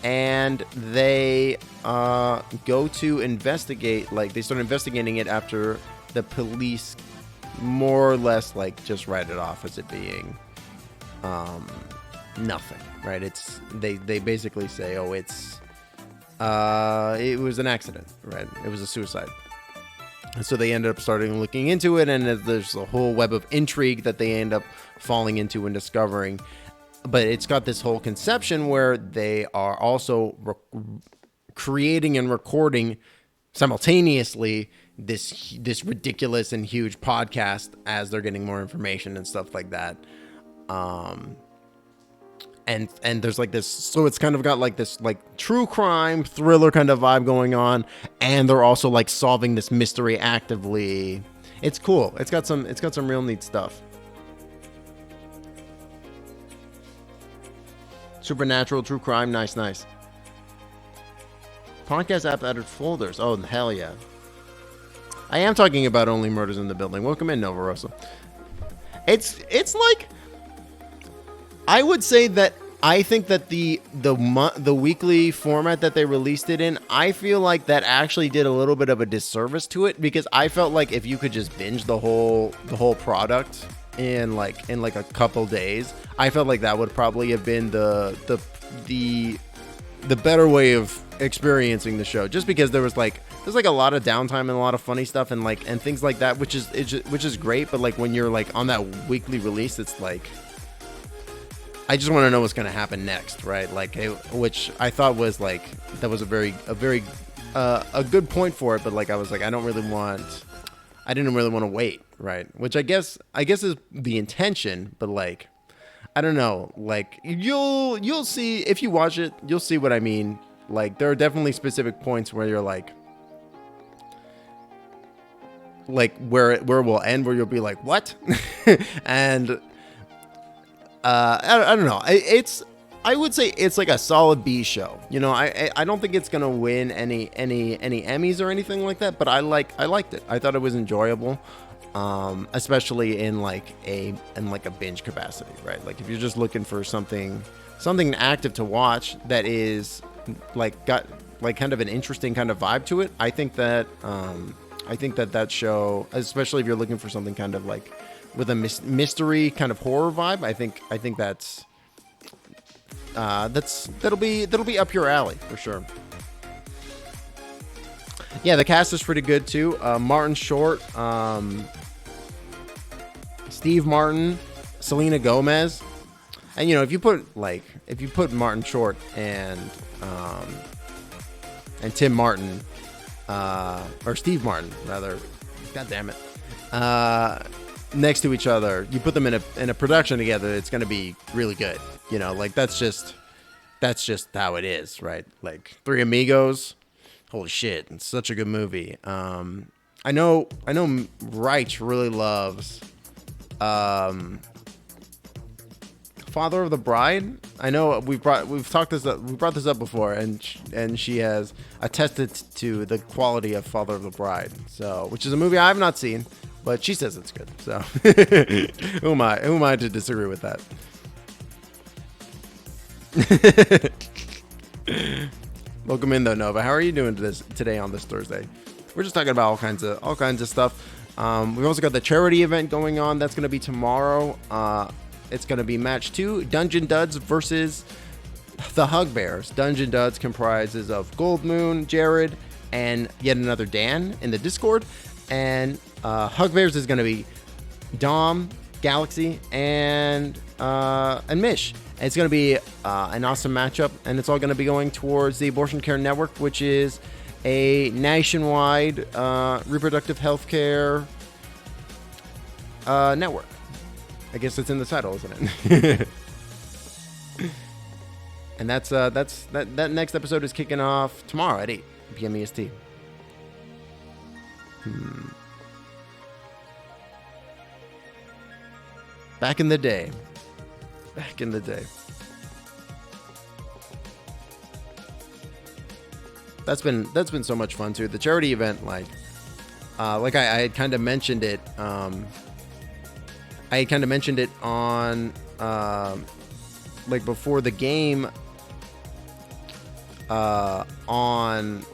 and they go to investigate. Like, they start investigating it after the police more or less like just write it off as it being nothing, right? It's they basically say, oh, it was an accident, right? It was a suicide. And so they ended up starting looking into it, and there's a whole web of intrigue that they end up falling into and discovering. But it's got this whole conception where they are also creating and recording simultaneously this ridiculous and huge podcast as they're getting more information and stuff like that. And there's like this, so it's kind of got like this like true crime thriller kind of vibe going on, and they're also like solving this mystery actively. It's cool. It's got some real neat stuff. Supernatural, true crime, nice. Podcast app added folders. Oh, hell yeah. I am talking about Only Murders in the Building. Welcome in, Nova Rosa. It's like, I would say that I think that the weekly format that they released it in, I feel like that actually did a little bit of a disservice to it, because I felt like if you could just binge the whole product in like a couple days, I felt like that would probably have been the better way of experiencing the show, just because there's like a lot of downtime and a lot of funny stuff and things like that, which is great. But like when you're like on that weekly release, it's like, I just want to know what's going to happen next, right? Like, which I thought was like, that was a very good point for it. But like, I was like, I didn't really want to wait, right? Which I guess is the intention, but like, I don't know. Like, you'll see if you watch it, you'll see what I mean. Like, there are definitely specific points where you're like where it will end, where you'll be like, what? And I don't know. I would say it's like a solid B show. You know, I don't think it's gonna win any Emmys or anything like that, but I liked it. I thought it was enjoyable, especially in like a binge capacity, right? Like if you're just looking for something active to watch that is like got like kind of an interesting kind of vibe to it, I think that that show, especially if you're looking for something kind of like with a mystery kind of horror vibe, I think that'll be up your alley for sure. Yeah, the cast is pretty good too. Martin Short, Steve Martin, Selena Gomez, and you know, if you put Martin Short and Tim Martin, or Steve Martin rather, god damn it, next to each other, you put them in a production together, it's going to be really good. You know, like that's just how it is, right? Like Three Amigos, holy shit, it's such a good movie. I know Reich really loves Father of the Bride. I know we brought this up before, and she has attested to the quality of Father of the Bride, so, which is a movie I have not seen, but she says it's good. So who am I to disagree with that? Welcome in though, Nova. How are you doing today on this Thursday? We're just talking about all kinds of stuff. We've also got the charity event going on. That's going to be tomorrow. It's going to be match 2, Dungeon Duds versus the Hug Bears. Dungeon Duds comprises of Gold Moon, Jared, and yet another Dan in the Discord. And Hug Bears is going to be Dom, Galaxy, and Mish. And it's going to be an awesome matchup, and it's all going to be going towards the Abortion Care Network, which is a nationwide reproductive health care network. I guess it's in the title, isn't it? And that next episode is kicking off tomorrow at 8 p.m. EST. Back in the day. That's been so much fun too. The charity event, like I had kind of mentioned it. I had kind of mentioned it on like before the game on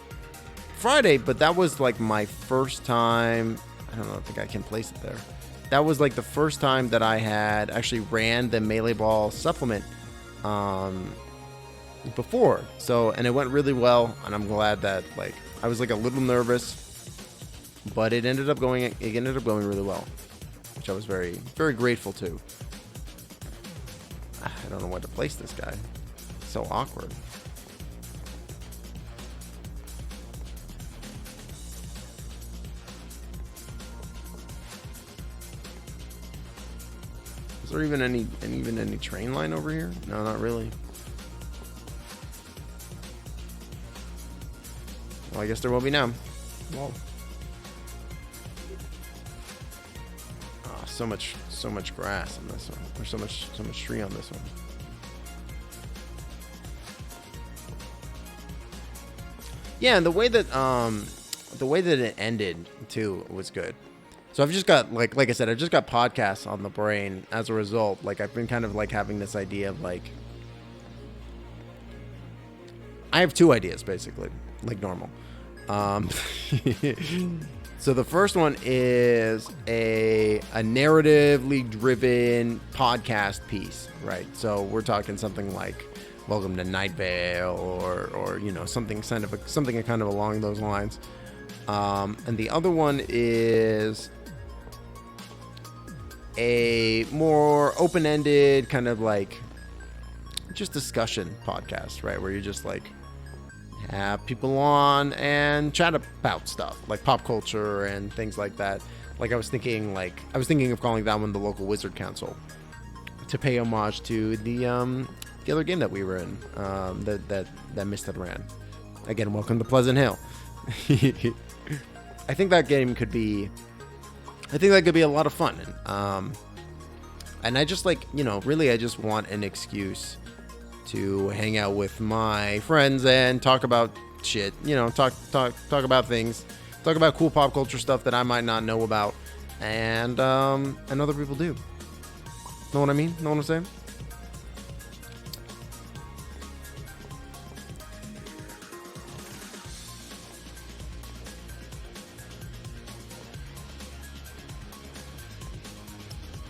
Friday, but that was like my first time. I don't know, I think I can place it there. That was like the first time that I had actually ran the Melee Ball supplement before. So, and it went really well, and I'm glad that, like, I was like a little nervous, but it ended up going really well, which I was very, very grateful to. I don't know where to place this guy. It's so awkward. Is there even any train line over here? No, not really. Well, I guess there will be now. Whoa. Oh, so much grass on this one. There's so much tree on this one. Yeah, and the way that it ended too was good. So I've just got like I said, I've just got podcasts on the brain as a result. Like I've been kind of like having this idea of like I have two ideas basically, like normal. So the first one is a narratively driven podcast piece, right? So we're talking something like Welcome to Night Vale or you know, something kind of along those lines. And the other one is a more open-ended kind of like just discussion podcast, right? Where you just like have people on and chat about stuff like pop culture and things like that. Like I was thinking of calling that one the Local Wizard Council to pay homage to the other game that we were in, that Misted ran. Again, welcome to Pleasant Hill. I think that could be a lot of fun. And I just like, you know, really I just want an excuse to hang out with my friends and talk about shit, you know, talk about things, talk about cool pop culture stuff that I might not know about, and other people do. Know what I mean? Know what I'm saying?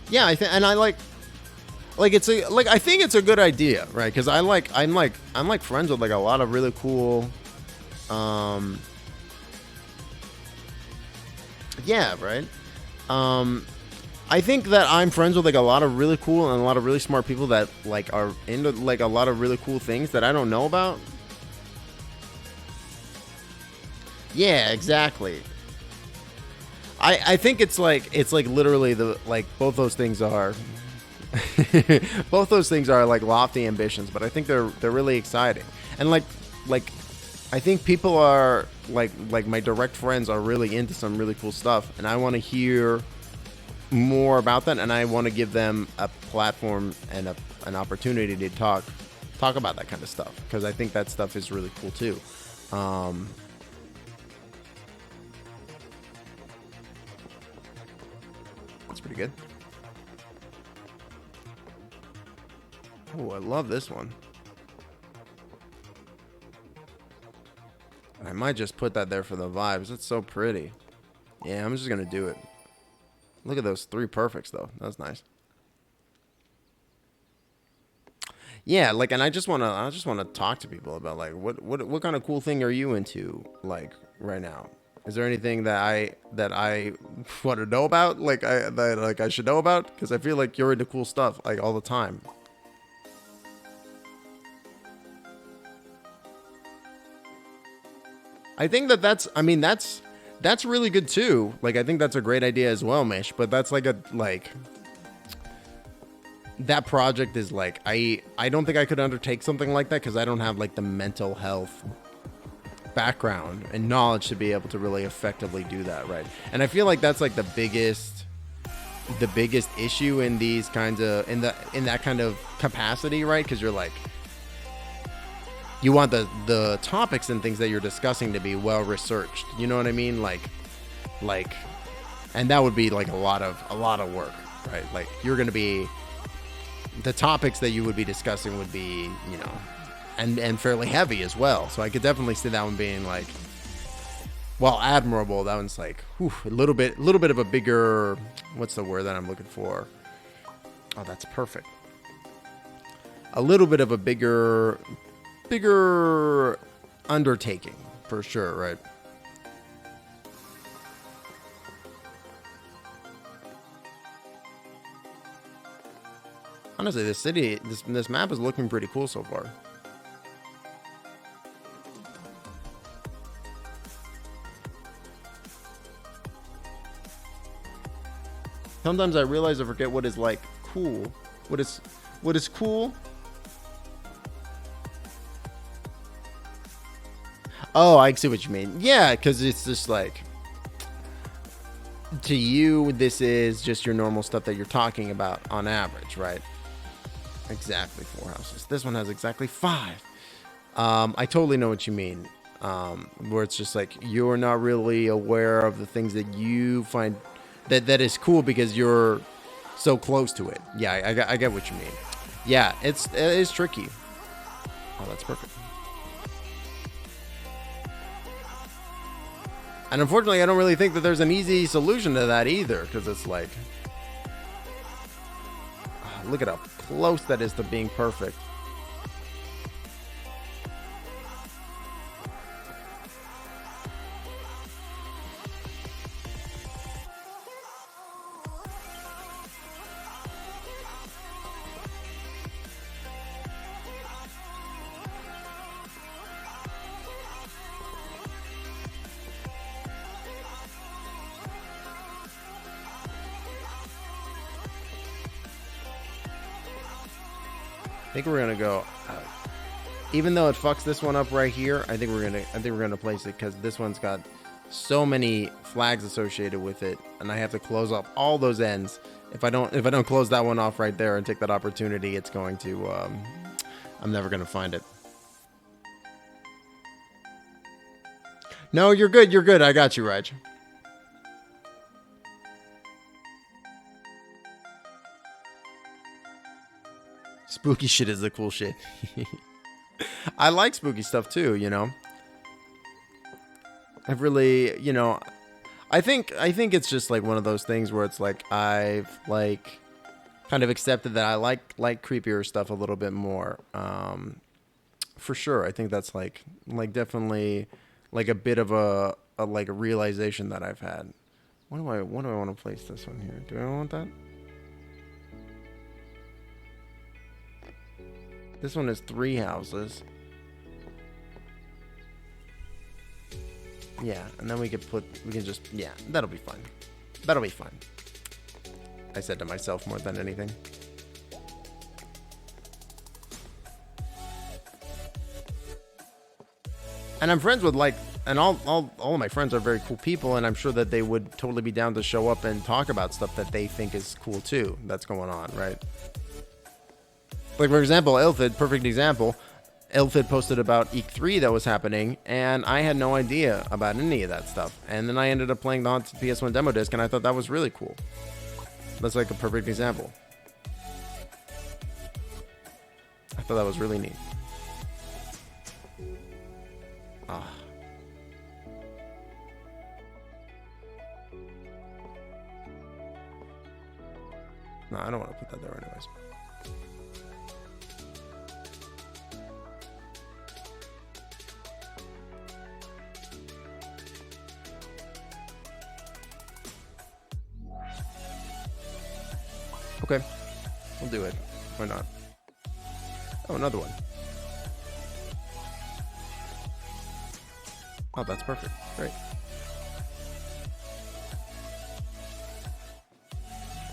Yeah, I think, and I like it's a like I think it's a good idea, right? Because I'm friends with like a lot of really cool, yeah, right. I think that I'm friends with like a lot of really cool and a lot of really smart people that like are into like a lot of really cool things that I don't know about. Yeah, exactly. I think it's like literally the like both those things are both those things are like lofty ambitions, but I think they're really exciting. And like I think people are like my direct friends are really into some really cool stuff, and I want to hear more about that, and I want to give them a platform and an opportunity to talk about that kind of stuff, because I think that stuff is really cool too. That's pretty good. Oh, I love this one. I might just put that there for the vibes. It's so pretty. Yeah, I'm just gonna do it. Look at those 3 perfects though. That's nice. Yeah, like, and I just wanna talk to people about like what kind of cool thing are you into like right now? Is there anything that I want to know about? Like I should know about? Because I feel like you're into cool stuff like all the time. I think that's really good too. Like, I think that's a great idea as well, Mish. But that's like that project is like, I don't think I could undertake something like that because I don't have like the mental health background and knowledge to be able to really effectively do that, right? And I feel like that's like the biggest issue in these kinds of in that kind of capacity, right? Because you're like, you want the topics and things that you're discussing to be well researched. You know what I mean? Like, and that would be like a lot of work, right? Like, you're going to be, the topics that you would be discussing would be, you know, and fairly heavy as well. So I could definitely see that one being like, well, admirable. That one's like, whew, a little bit of a bigger, what's the word that I'm looking for? Oh, that's perfect. A little bit of a bigger undertaking for sure, right? Honestly, this map is looking pretty cool so far. Sometimes I realize I forget what is like cool. What is cool? Oh, I see what you mean. Yeah, because it's just like, to you, this is just your normal stuff that you're talking about on average, right? Exactly 4 houses. This one has exactly 5. I totally know what you mean. Where it's just like, you're not really aware of the things that you find that is cool because you're so close to it. Yeah, I get what you mean. Yeah, it is tricky. Oh, that's perfect. And unfortunately, I don't really think that there's an easy solution to that either, because it's like, look at how close that is to being perfect. I think we're gonna go. Even though it fucks this one up right here, I think we're gonna place it because this one's got so many flags associated with it, and I have to close off all those ends. If I don't close that one off right there and take that opportunity, it's going to. I'm never gonna find it. No, you're good. You're good. I got you, Reg. Spooky shit is the cool shit. I like spooky stuff too, you know. I've really, you know, I think it's just like one of those things where it's like I've like kind of accepted that I like creepier stuff a little bit more. For sure. I think that's like definitely like a bit of a like a realization that I've had. What do I want to place this one here? Do I want that? This one is 3 houses. Yeah, and then we can just, yeah, that'll be fine. That'll be fine. I said to myself more than anything. And I'm friends with and all of my friends are very cool people, and I'm sure that they would totally be down to show up and talk about stuff that they think is cool too, that's going on, right? Like, for example, Ilfid, perfect example. Ilfid posted about EEK3 that was happening, and I had no idea about any of that stuff. And then I ended up playing the Haunted PS1 demo disc, and I thought that was really cool. That's like a perfect example. I thought that was really neat. Ah. No, I don't want to put that there anyways. Okay, we'll do it. Why not? Oh, another one. Oh, that's perfect. Great.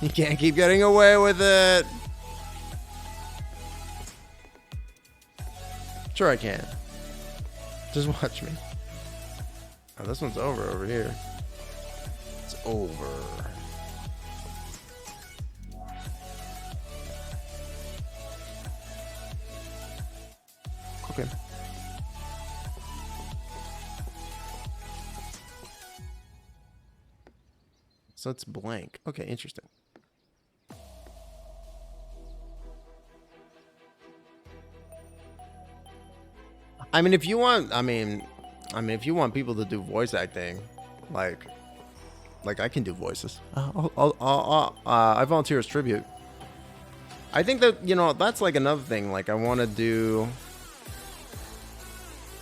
You can't keep getting away with it. Sure I can. Just watch me. Oh, this one's over here. It's over. Okay. So it's blank. Okay, interesting. I mean, if you want, if you want people to do voice acting, like I can do voices. I volunteer as tribute. I think that, you know, that's like another thing. Like, I want to do,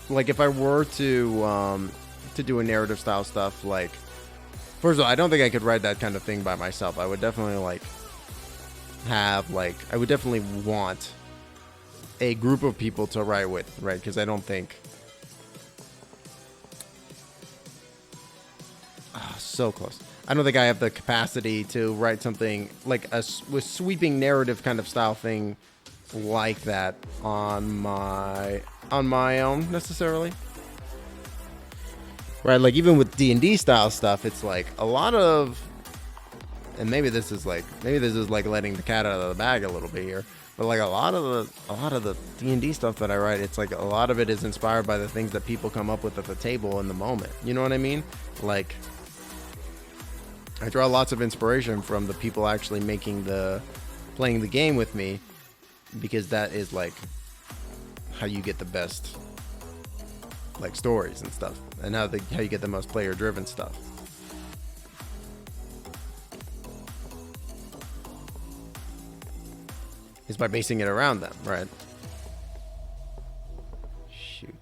like, if I were to do a narrative style stuff, like, first of all, I don't think I could write that kind of thing by myself. I would definitely I would definitely want a group of people to write with, right? Because I don't think, so close. I don't think I have the capacity to write something like a sweeping narrative kind of style thing like that on my own necessarily. Right, like even with D&D style stuff, it's like a lot of, and maybe this is like letting the cat out of the bag a little bit here, but like a lot of the D&D stuff that I write, it's like a lot of it is inspired by the things that people come up with at the table in the moment. You know what I mean? Like, I draw lots of inspiration from the people actually playing the game with me, because that is like how you get the best like stories and stuff, and how you get the most player driven stuff. Is by basing it around them, right? Shoot.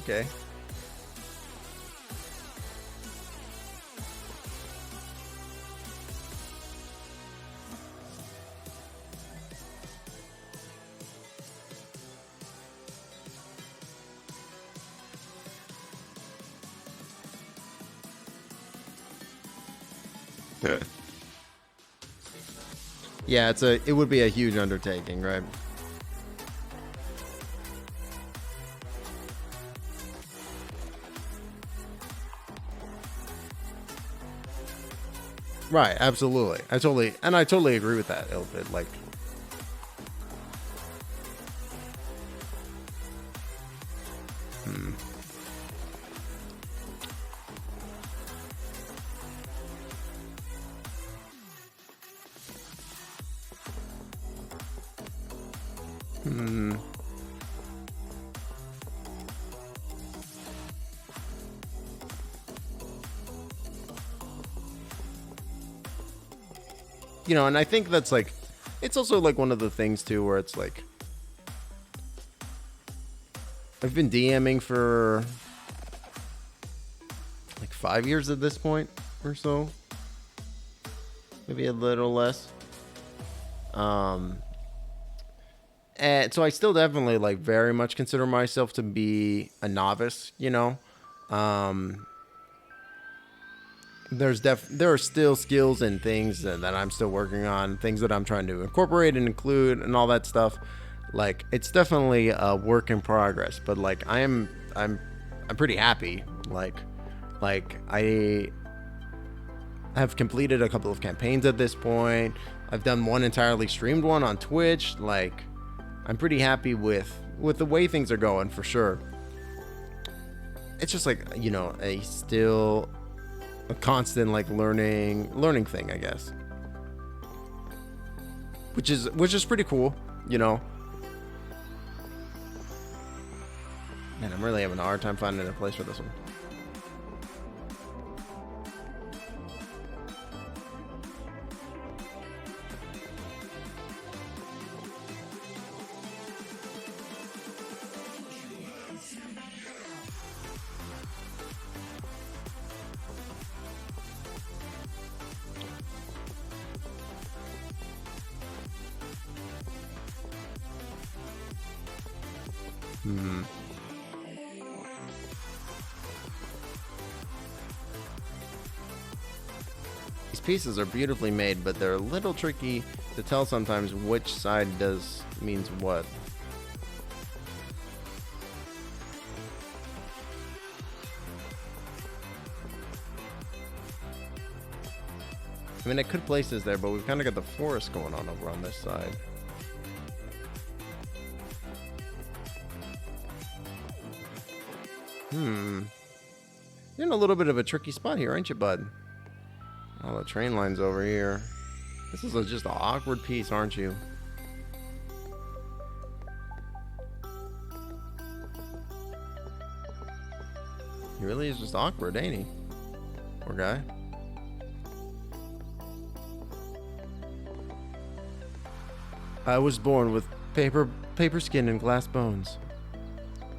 Okay. Yeah, it would be a huge undertaking, right? Right, absolutely. I totally agree with that. Like, you know, and I think that's like, it's also like one of the things too, where it's like, I've been DMing for like 5 years at this point or so, maybe a little less. And so I still definitely like very much consider myself to be a novice, you know. There are still skills and things that I'm still working on, things that I'm trying to incorporate and include and all that stuff. Like, it's definitely a work in progress, but like I'm pretty happy. Like I have completed a couple of campaigns at this point. I've done one entirely streamed one on Twitch. Like, I'm pretty happy with the way things are going, for sure. It's just like, you know, a constant like learning thing, I guess. Which is pretty cool, you know. Man, I'm really having a hard time finding a place for this one. These pieces are beautifully made, but they're a little tricky to tell sometimes which side means what. I mean, I could place this there, but we've kind of got the forest going on over on this side. You're in a little bit of a tricky spot here, aren't you, bud? Oh, the train line's over here. This is just an awkward piece, aren't you? He really is just awkward, ain't he? Poor guy. I was born with paper skin and glass bones.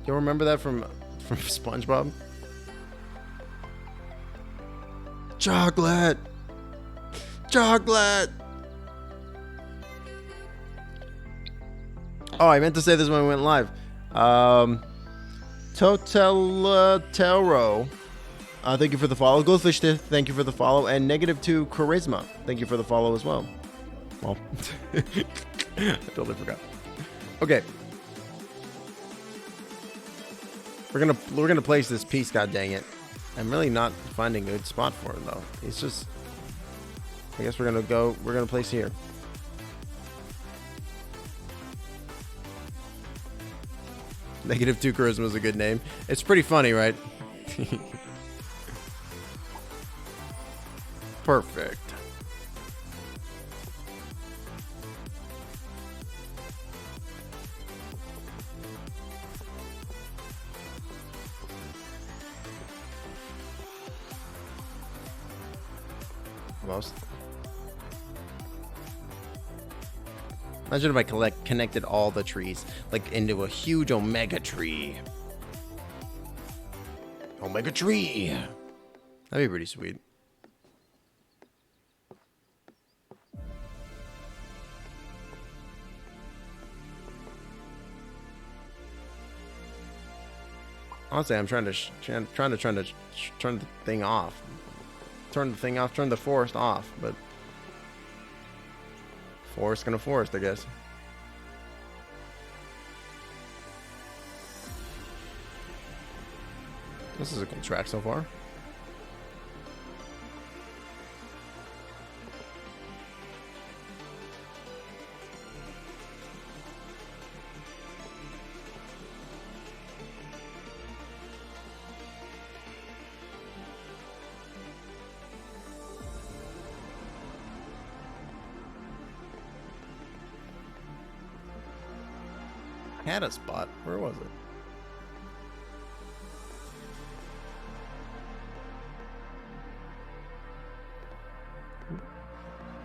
You remember that from SpongeBob? Chocolate! Chocolate! Oh, I meant to say this when we went live. Toteltero, thank you for the follow. Goldfish, thank you for the follow. And -2 Charisma, thank you for the follow as well. Well, I totally forgot. Okay. We're gonna place this piece, god dang it. I'm really not finding a good spot for it though. It's just, I guess we're gonna place here. -2 charisma is a good name. It's pretty funny, right? Perfect. Almost. Imagine if I connected all the trees, like into a huge omega tree. Omega tree. That'd be pretty sweet. Honestly, I'm trying to turn the thing off. Turn the forest off, but forest gonna forest, I guess. This is a cool track so far. I had a spot. Where was it?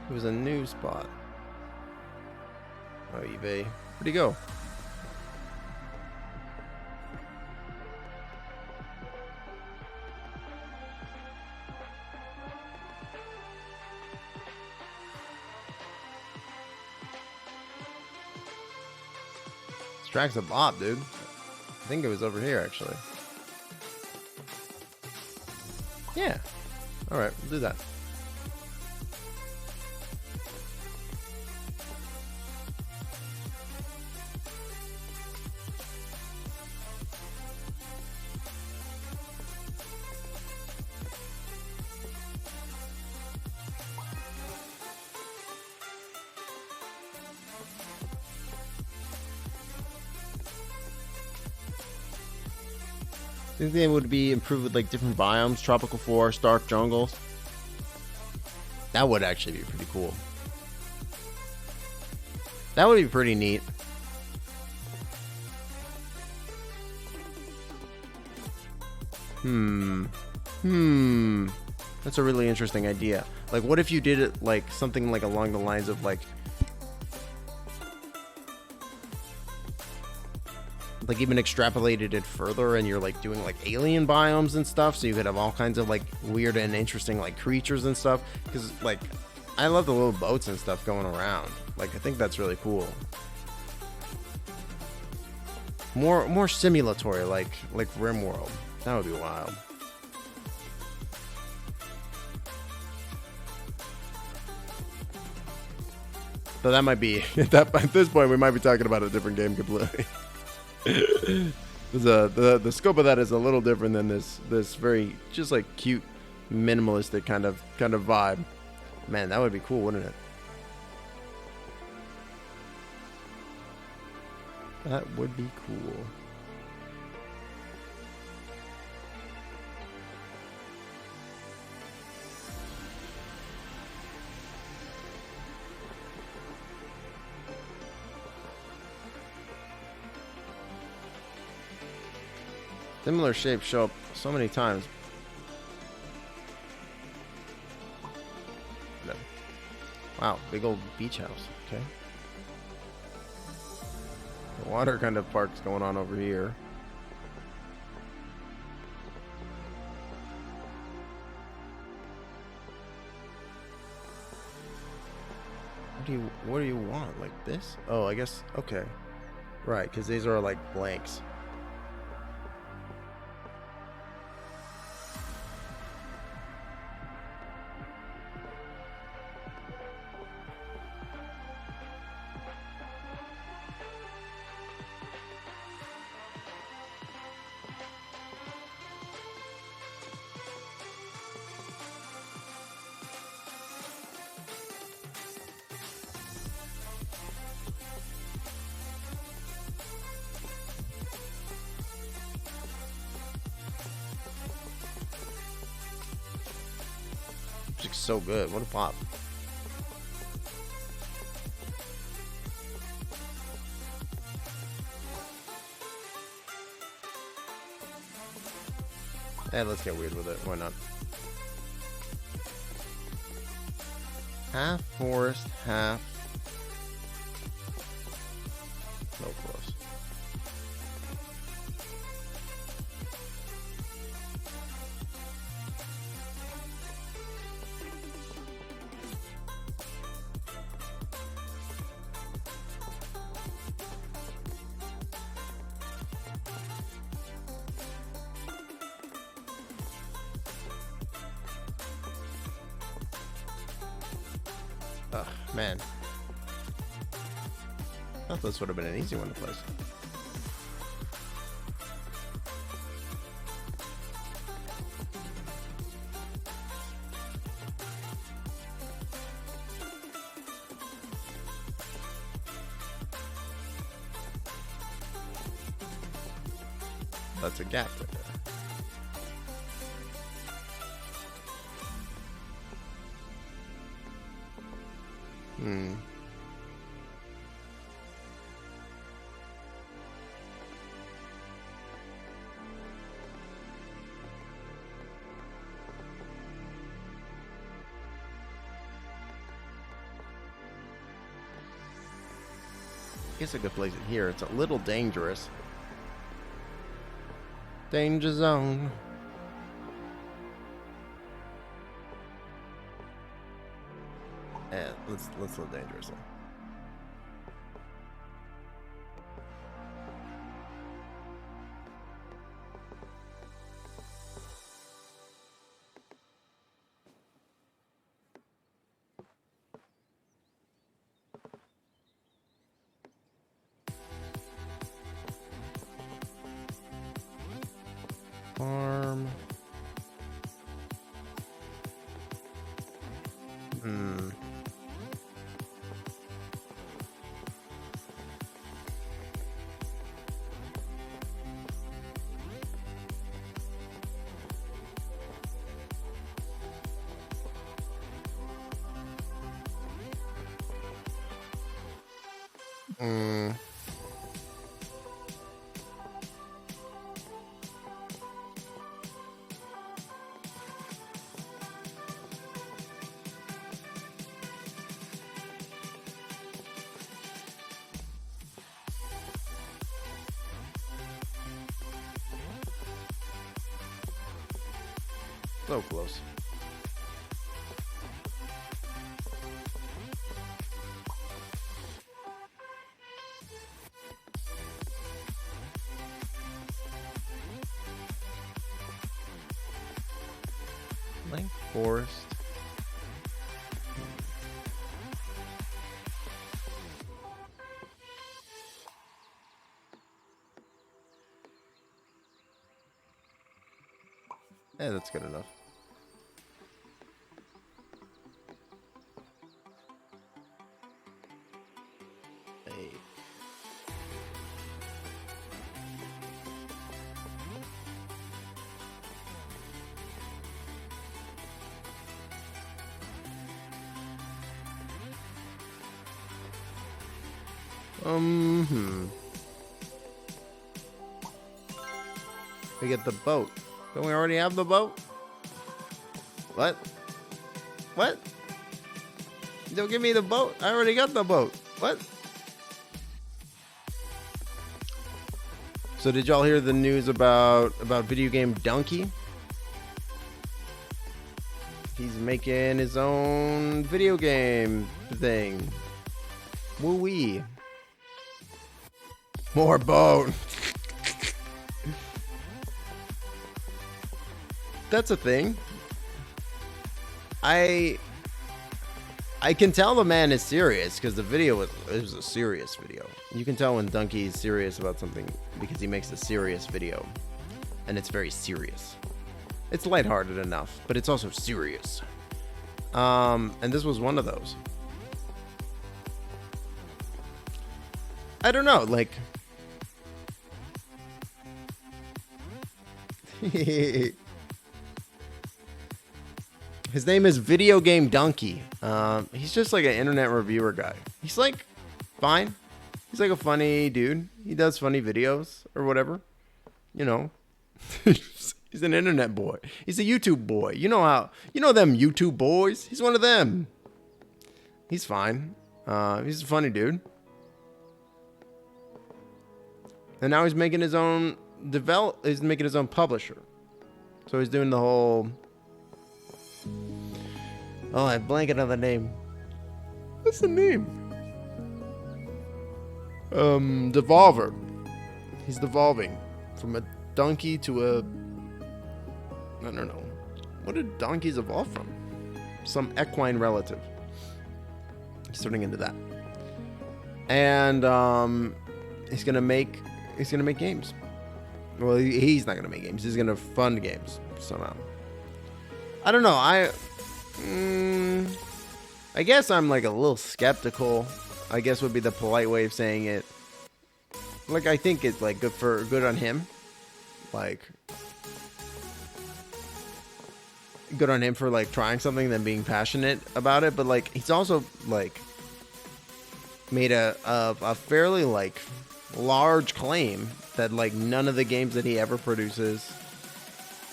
It was a new spot. Oh, eBay. Where'd he go? This track's a bop, dude. I think it was over here, actually. Yeah. Alright, we'll do that. Think they would be improved with like different biomes, tropical forest, dark jungles. That would actually be pretty cool. That would be pretty neat. That's a really interesting idea. Like, what if you did it like something like along the lines of like even extrapolated it further and you're like doing like alien biomes and stuff, so you could have all kinds of like weird and interesting like creatures and stuff, because like I love the little boats and stuff going around. Like, I think that's really cool. More simulatory, like RimWorld. That would be wild. So that might be at this point we might be talking about a different game completely. The scope of that is a little different than this very just like cute minimalistic kind of vibe. Man, that would be cool, wouldn't it? That would be cool. Similar shapes show up so many times. Wow, big old beach house. Okay. The water kind of park's going on over here. What do you want? Like this? Oh, I guess, okay. Right, because these are like blanks. music's so good. What a pop. Let's get weird with it. Why not? Half forest, half... So close. Ugh, man. I thought this would have been an easy one to place. That's a gap right there. I guess I could place it here. It's a little dangerous. Danger zone. Yeah, let's look dangerous though. Farm. So close. Lake Forest. Yeah, that's good enough. Hey. We get the boat. Don't we already have the boat? What? What? Don't give me the boat. I already got the boat. What? So did y'all hear the news about video game Donkey? He's making his own video game thing. Woo-wee. More boat. That's a thing. I can tell the man is serious because the video was a serious video. You can tell when Donkey is serious about something because he makes a serious video, and it's very serious. It's lighthearted enough, but it's also serious. And this was one of those. I don't know, like. His name is Video Game Donkey. He's just like an internet reviewer guy. He's like fine. He's like a funny dude. He does funny videos or whatever. You know. He's an internet boy. He's a YouTube boy. You know them YouTube boys? He's one of them. He's fine. He's a funny dude. And now he's making his own he's making his own publisher. So he's doing the whole I blanket on the name. What's the name? Devolver. He's devolving from a donkey to a I don't know. What did donkeys evolve from? Some equine relative. He's turning into that. And he's gonna make games. Well, he's not gonna make games. He's gonna fund games somehow. I don't know. I guess I'm like a little skeptical. I guess would be the polite way of saying it. Like I think it's like good on him. Like good on him for like trying something and being passionate about it. But like he's also like made a fairly like large claim that like none of the games that he ever produces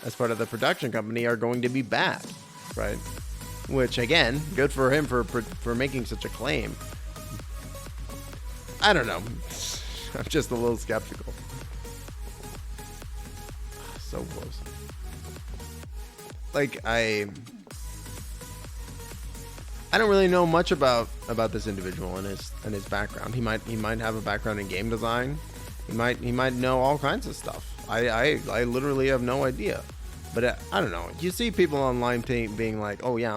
as part of the production company are going to be bad, right? Which again, good for him for making such a claim. I don't know. I'm just a little skeptical. So close. Like I don't really know much about this individual and his background. He might have a background in game design. He might know all kinds of stuff. I literally have no idea. But I don't know. You see people online being like, "Oh yeah,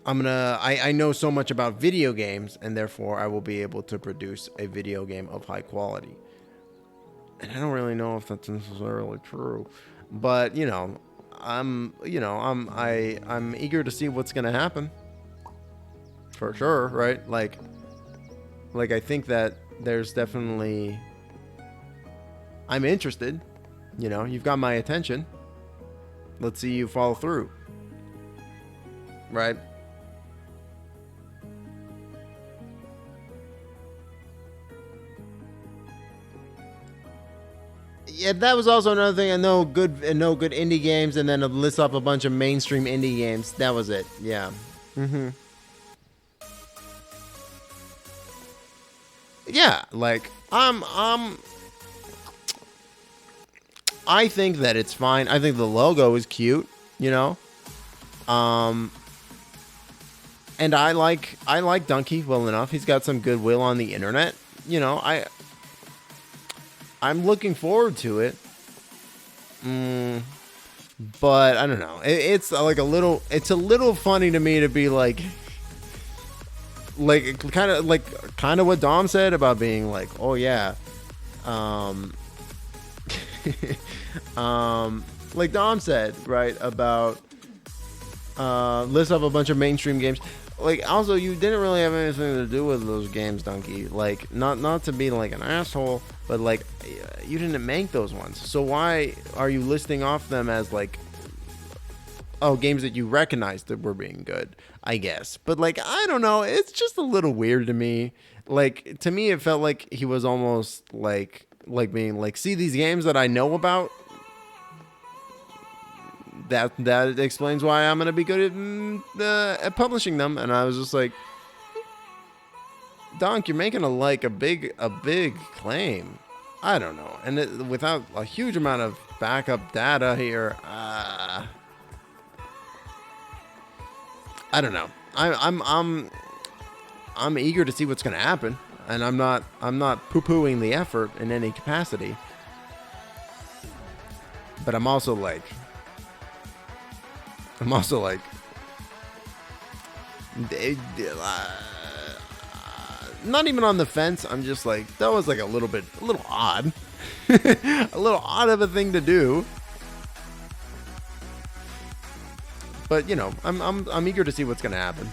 I know so much about video games, and therefore I will be able to produce a video game of high quality." And I don't really know if that's necessarily true, but I'm eager to see what's gonna happen. For sure, right? Like I think that there's definitely. I'm interested. You've got my attention. Let's see you follow through. Right? Yeah, that was also another thing. I know good indie games, and then list off a bunch of mainstream indie games. That was it. Yeah. Yeah, like I think that it's fine. I think the logo is cute, and I like Donkey well enough. He's got some goodwill on the internet. I'm looking forward to it. But I don't know. It's like it's a little funny to me to be like kind of what Dom said about being like, oh yeah, like Dom said, right, about list up a bunch of mainstream games. Like, also, you didn't really have anything to do with those games, Donkey. Like, not to be like an asshole, but like, you didn't make those ones. So why are you listing off them as like, oh, games that you recognized that were being good? I guess, but like, I don't know. It's just a little weird to me. Like, to me, it felt like he was almost like being like, see these games that I know about. That explains why I'm gonna be good at publishing them. And I was just like, Donk, you're making a big claim. I don't know, and without a huge amount of backup data here, I don't know. I'm eager to see what's gonna happen, and I'm not poo-pooing the effort in any capacity. But I'm also like, not even on the fence. I'm just like, that was like a little odd, a little odd of a thing to do. But I'm eager to see what's gonna happen.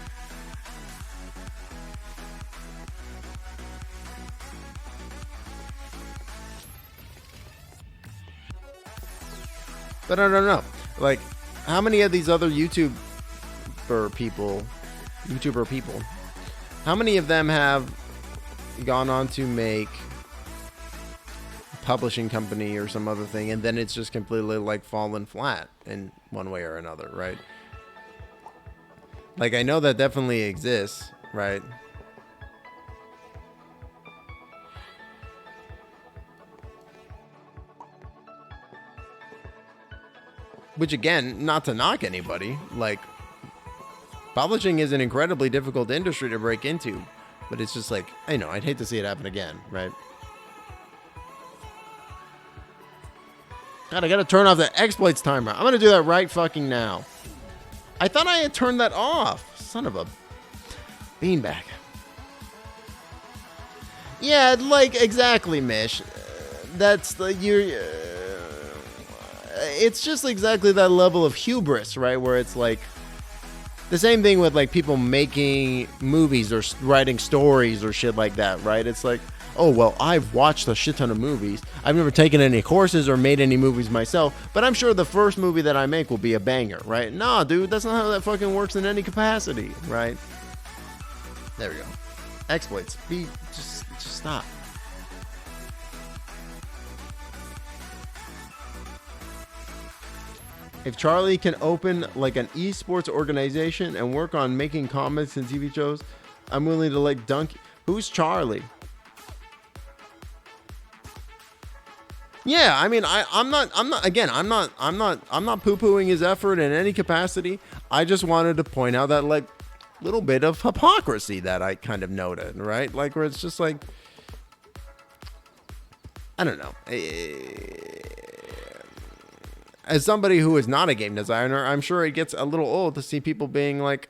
But I don't know. Like, how many of these other YouTuber people, how many of them have gone on to make a publishing company or some other thing, and then it's just completely like fallen flat in one way or another, right? Like, I know that definitely exists, right? Which, again, not to knock anybody, like, publishing is an incredibly difficult industry to break into, but it's just like, I know, I'd hate to see it happen again, right? God, I gotta turn off the exploits timer. I'm gonna do that right fucking now. I thought I had turned that off. Son of a beanbag. Yeah, like, exactly, Mish. That's the, it's just exactly that level of hubris, right? Where it's like the same thing with like people making movies or writing stories or shit like that, right? It's like, oh, well, I've watched a shit ton of movies. I've never taken any courses or made any movies myself, but I'm sure the first movie that I make will be a banger, right? Nah, dude, that's not how that fucking works in any capacity, right? There we go. Exploits. Just stop. If Charlie can open like an esports organization and work on making comics and TV shows, I'm willing to like dunk. Who's Charlie? Yeah, I mean, I'm not poo-pooing his effort in any capacity. I just wanted to point out that like little bit of hypocrisy that I kind of noted, right? Like where it's just like, I don't know. As somebody who is not a game designer, I'm sure it gets a little old to see people being like,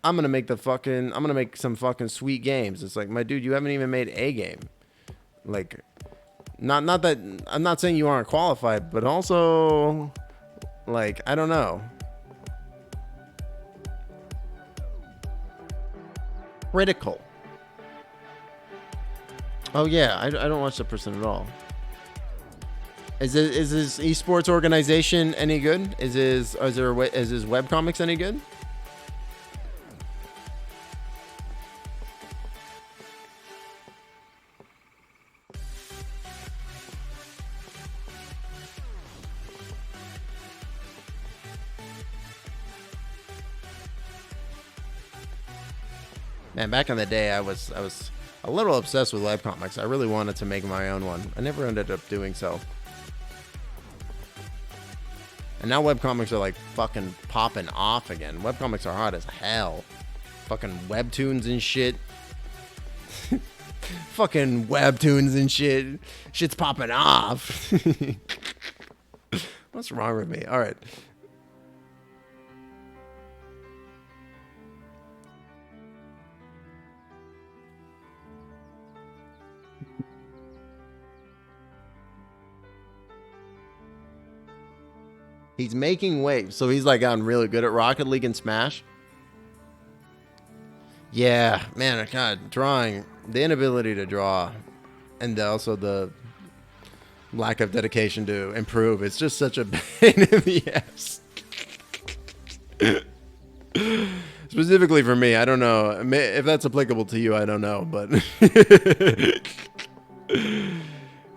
I'm gonna make some fucking sweet games. It's like, my dude, you haven't even made a game. Like, not that I'm not saying you aren't qualified, but also, like, I don't know. Critical. Oh yeah, I don't watch that person at all. Is his esports organization any good? Is his webcomics any good? Man, back in the day, I was a little obsessed with webcomics. I really wanted to make my own one. I never ended up doing so. And now webcomics are like fucking popping off again. Webcomics are hot as hell. Fucking webtoons and shit. Fucking webtoons and shit. Shit's popping off. What's wrong with me? All right. He's making waves, so he's like gotten really good at Rocket League and Smash. Yeah, man, God, drawing, the inability to draw, and also the lack of dedication to improve. It's just such a pain in the ass. Specifically for me, I don't know if that's applicable to you. I don't know, but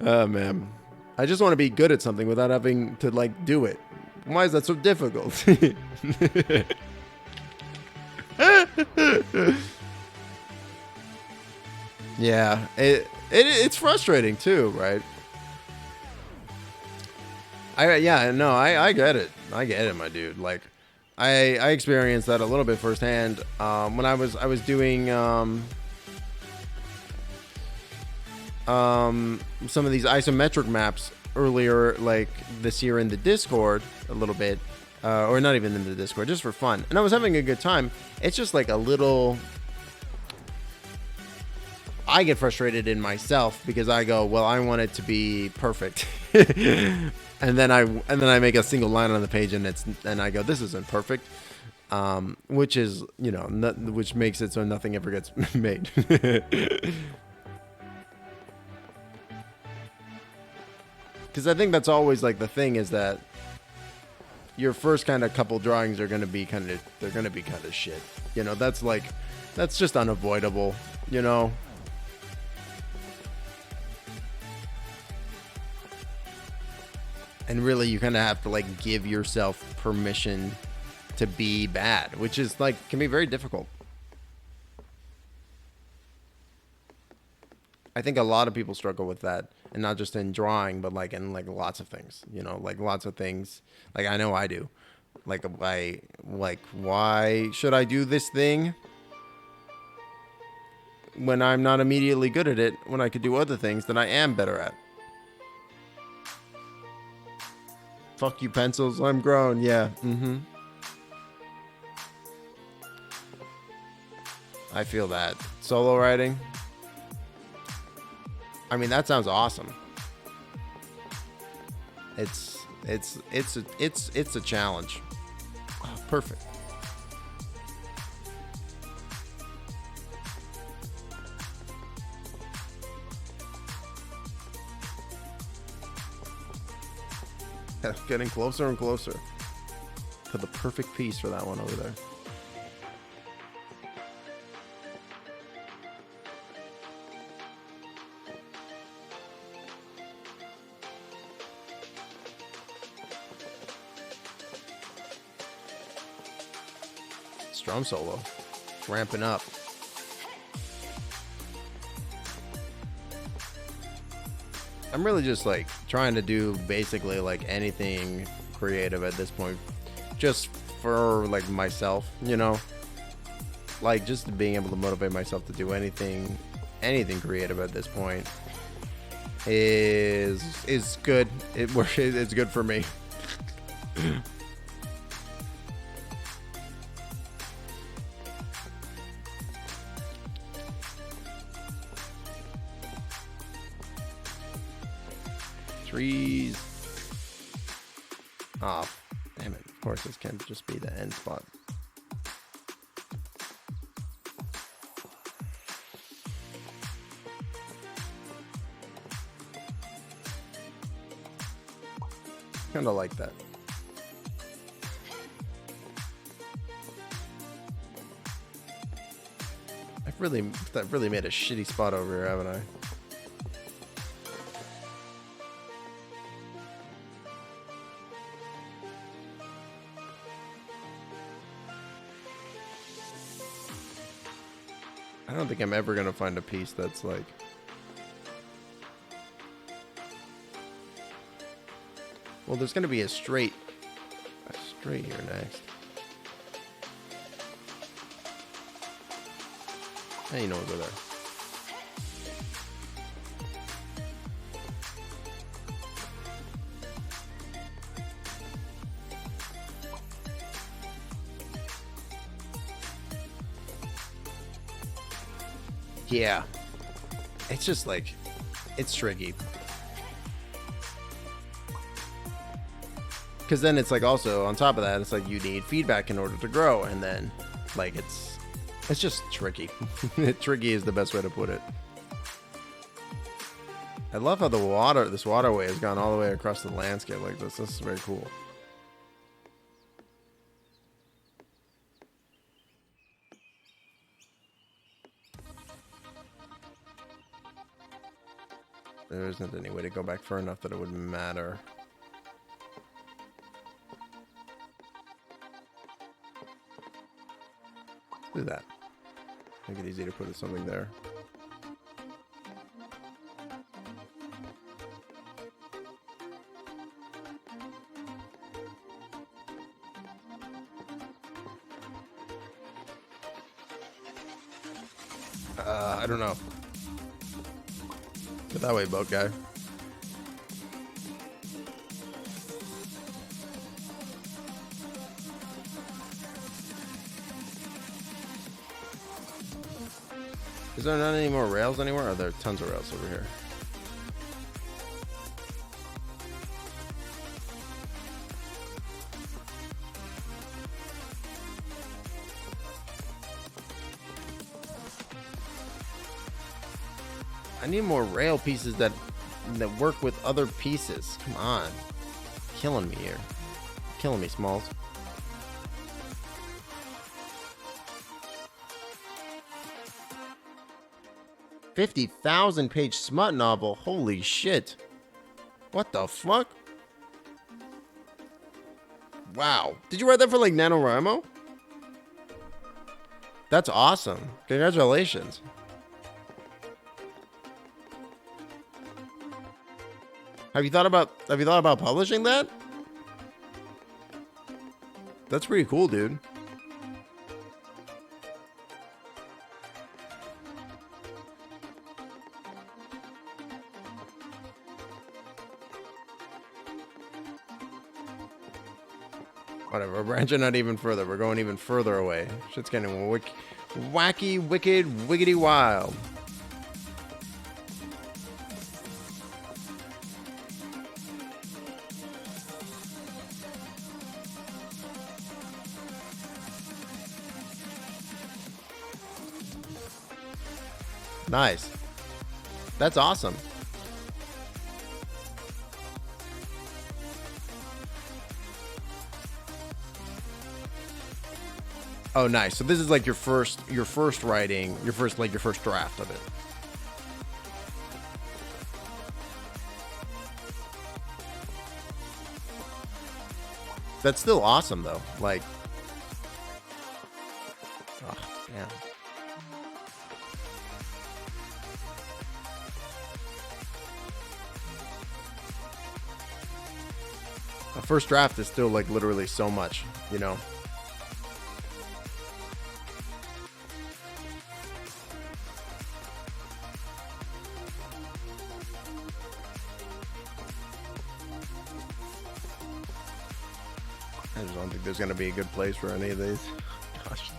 oh man, I just want to be good at something without having to like do it. Why is that so difficult? Yeah, it's frustrating too, right? I get it. I get it, my dude. Like, I experienced that a little bit firsthand when I was doing some of these isometric maps earlier, like this year in the Discord a little bit, or not even in the Discord, just for fun, and I was having a good time. It's just like a little, I get frustrated in myself because I go, well, I want it to be perfect. and then I make a single line on the page and I go, this isn't perfect. Which is, you know, which makes it so nothing ever gets made. Because I think that's always like the thing is that your first kind of couple drawings are going to be kind of shit. You know, that's just unavoidable, you know. And really, you kind of have to like give yourself permission to be bad, which is like can be very difficult. I think a lot of people struggle with that, and not just in drawing, but like in like lots of things, you know, like lots of things. Like I know I do. Like why should I do this thing when I'm not immediately good at it, when I could do other things that I am better at? Fuck you, pencils. I'm grown. Yeah. Mm-hmm. I feel that. Solo writing. I mean, that sounds awesome. It's a challenge. Oh, perfect. Getting closer and closer to the perfect piece for that one over there. Drum solo, ramping up. I'm really just like trying to do basically like anything creative at this point, just for like myself, you know, like just being able to motivate myself to do anything creative at this point is good. It's good for me. Trees. Oh, damn it. Of course, this can't just be the end spot. Kind of like that. I've really made a shitty spot over here, haven't I? I don't think I'm ever gonna find a piece that's like well, there's gonna be a straight here next. Hey, you know, we'll go there. Yeah, it's just like, it's tricky. Because then it's like also, on top of that, it's like you need feedback in order to grow. And then, like, it's just tricky. Tricky is the best way to put it. I love how this waterway has gone all the way across the landscape like this. This is very cool. There isn't any way to go back far enough that it would matter. Let's do that. Make it easy to put something there. I don't know. Get that way, boat guy. Is there not any more rails anywhere? Are there tons of rails over here? I need more rail pieces that work with other pieces. Come on. Killing me here. killing me, Smalls. $50,000-page smut novel. Holy shit. What the fuck? Wow. Did you write that for like NaNoWriMo? That's awesome. Congratulations. Have you thought about publishing that? That's pretty cool, dude. Whatever, we're branching out even further. We're going even further away. Shit's getting wacky, wicked, wiggity wild. Nice. That's awesome. Oh, nice. So this is like your first writing, your first draft of it. That's still awesome though. Like, oh, man. A first draft is still like literally so much, you know. I just don't think there's going to be a good place for any of these. Gosh.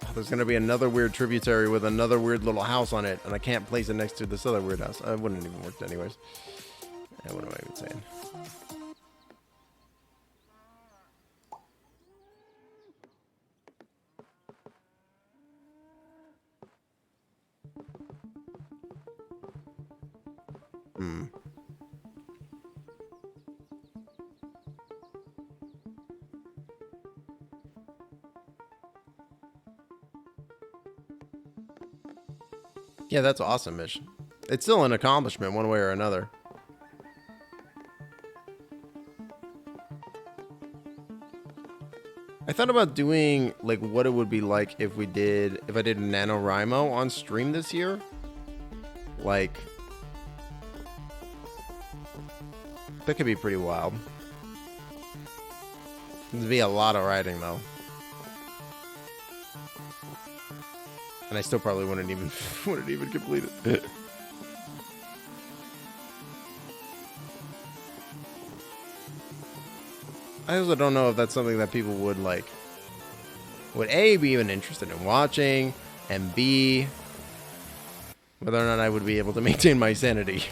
Oh, there's going to be another weird tributary with another weird little house on it, and I can't place it next to this other weird house. It wouldn't even work anyways. Yeah, what am I even saying? Yeah, that's awesome, Mish. It's still an accomplishment one way or another. I thought about doing like what it would be like if I did NaNoWriMo on stream this year. Like, that could be pretty wild. There'd be a lot of writing though. And I still probably wouldn't even complete it. I also don't know if that's something that people would like. Would A, be even interested in watching, and B, whether or not I would be able to maintain my sanity.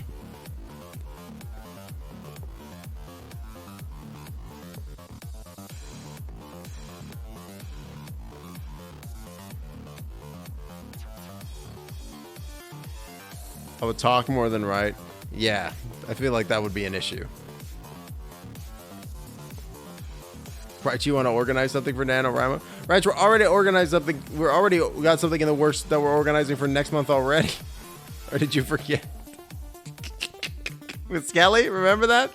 I would talk more than write. Yeah, I feel like that would be an issue. Right, you want to organize something for NaNoWriMo? Right, we're already organized something. We got something in the works that we're organizing for next month already. Or did you forget? With Skelly, remember that?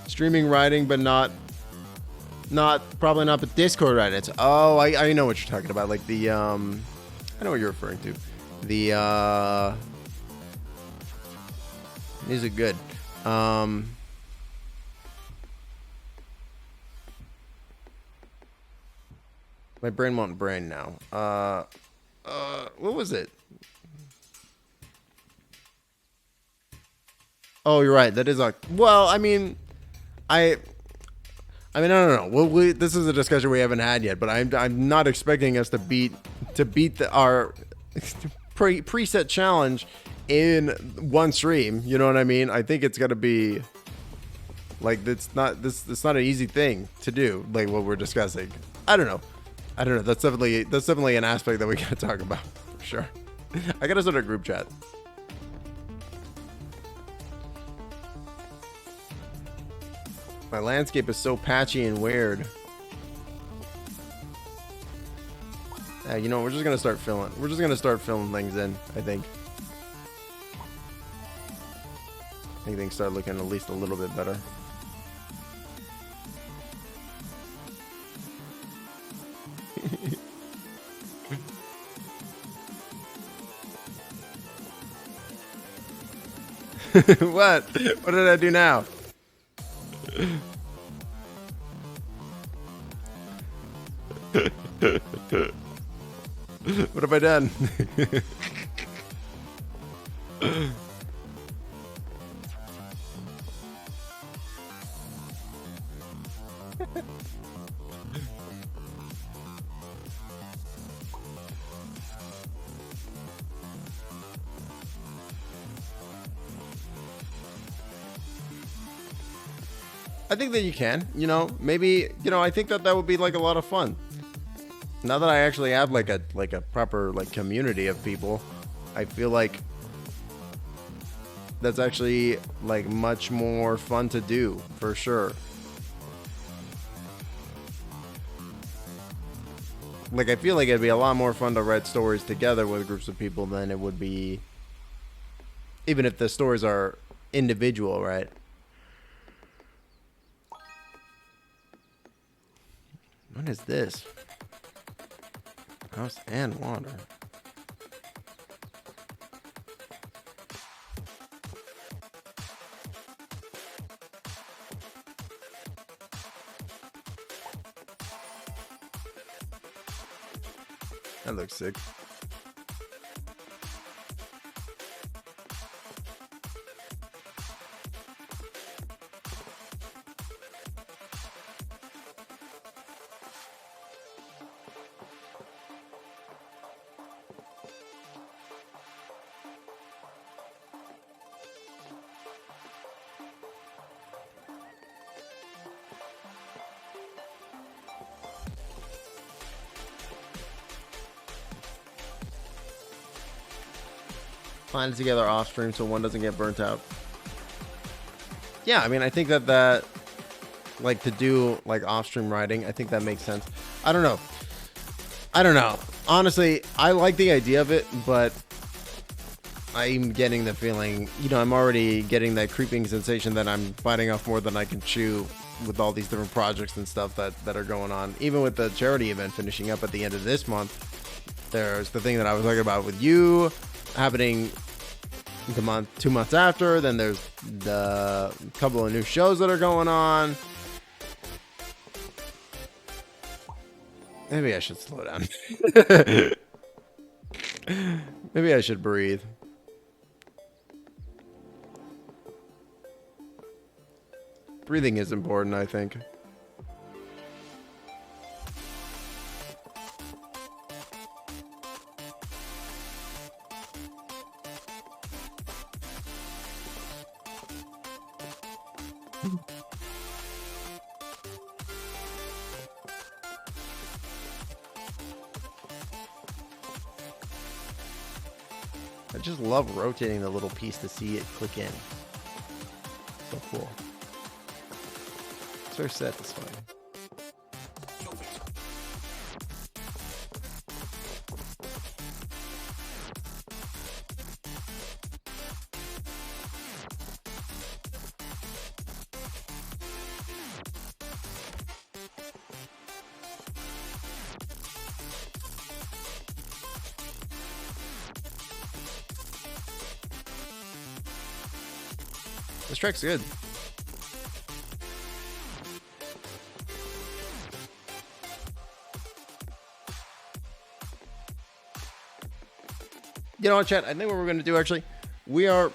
Streaming writing, but probably not, but Discord writing. Oh, I know what you're talking about. Like the I know what you're referring to. The these are good. My brain won't brain now. What was it? Oh, you're right. That is a well. I mean, I don't know. Well, this is a discussion we haven't had yet, but I'm not expecting us to beat our preset challenge in one stream. You know what I mean? I think it's gonna be like it's not an easy thing to do. Like what we're discussing. I don't know. I don't know. That's definitely an aspect that we gotta talk about for sure. I gotta start a group chat. My landscape is so patchy and weird. You know, we're just gonna start filling. We're just gonna start filling things in, I think. I think things start looking at least a little bit better. What? What did I do now? What have I done? I think that you can, you know, maybe, you know, I think that that would be like a lot of fun. Now that I actually have like a proper like community of people, I feel like that's actually like much more fun to do for sure. Like I feel like it'd be a lot more fun to write stories together with groups of people than it would be even if the stories are individual, right? What is this? House and water. That looks sick. Plan it together off stream so one doesn't get burnt out. Yeah, I mean, I think that like to do like off stream writing, I think that makes sense. I don't know. Honestly, I like the idea of it, but I'm getting the feeling, you know, I'm already getting that creeping sensation that I'm biting off more than I can chew with all these different projects and stuff that are going on. Even with the charity event finishing up at the end of this month, there's the thing that I was talking about with you happening the 2 months after. Then there's the couple of new shows that are going on. Maybe I should slow down. Maybe I should breathe. Breathing is important, I think. I just love rotating the little piece to see it click in. So cool. It's very satisfying. This track's good. You know what, chat? I think what we're going to do, actually, we are...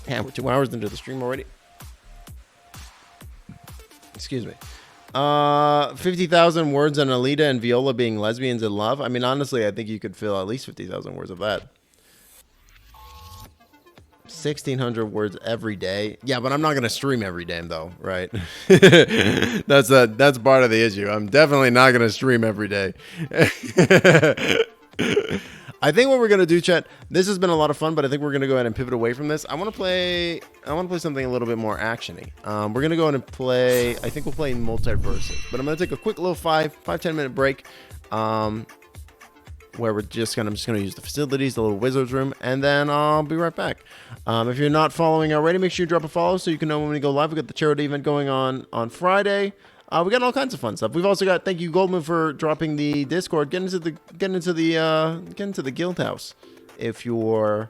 Yeah, we're 2 hours into the stream already. Excuse me. 50,000 words on Alita and Viola being lesbians in love. I mean, honestly, I think you could fill at least 50,000 words of that. 1,600 words every day. Yeah, but I'm not gonna stream every day though, right? That's part of the issue. I'm definitely not gonna stream every day. I think what we're gonna do, chat. This has been a lot of fun, but I think we're gonna go ahead and pivot away from this. I want to play something a little bit more actiony. We're gonna go ahead and play. I think we'll play Multiversus, but I'm gonna take a quick little 5-10 minute break. Where I'm just gonna use the facilities, the little wizard's room, and then I'll be right back. If you're not following already, make sure you drop a follow so you can know when we go live. We got the charity event going on Friday. We got all kinds of fun stuff. We've also got, thank you Goldman for dropping the Discord. Get into the guild house if you're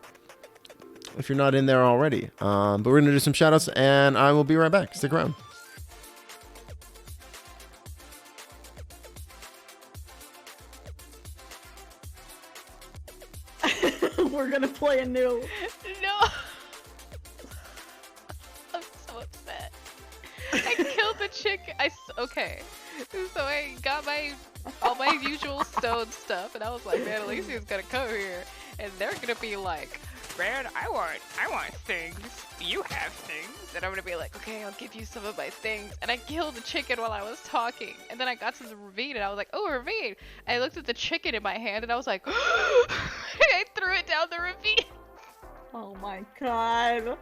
not in there already. But we're gonna do some shout outs and I will be right back. Stick around. We're gonna play a new. No. I'm so upset. I killed the chick. Okay. So I got all my usual stone stuff, and I was like, man, Alicia's gonna come here, and they're gonna be like, man, I want things. You have things. And I'm gonna be like, okay, I'll give you some of my things. And I killed the chicken while I was talking. And then I got to the ravine, and I was like, oh, ravine. I looked at the chicken in my hand, and I was like, I threw it down the ravine. Oh my god. Okay.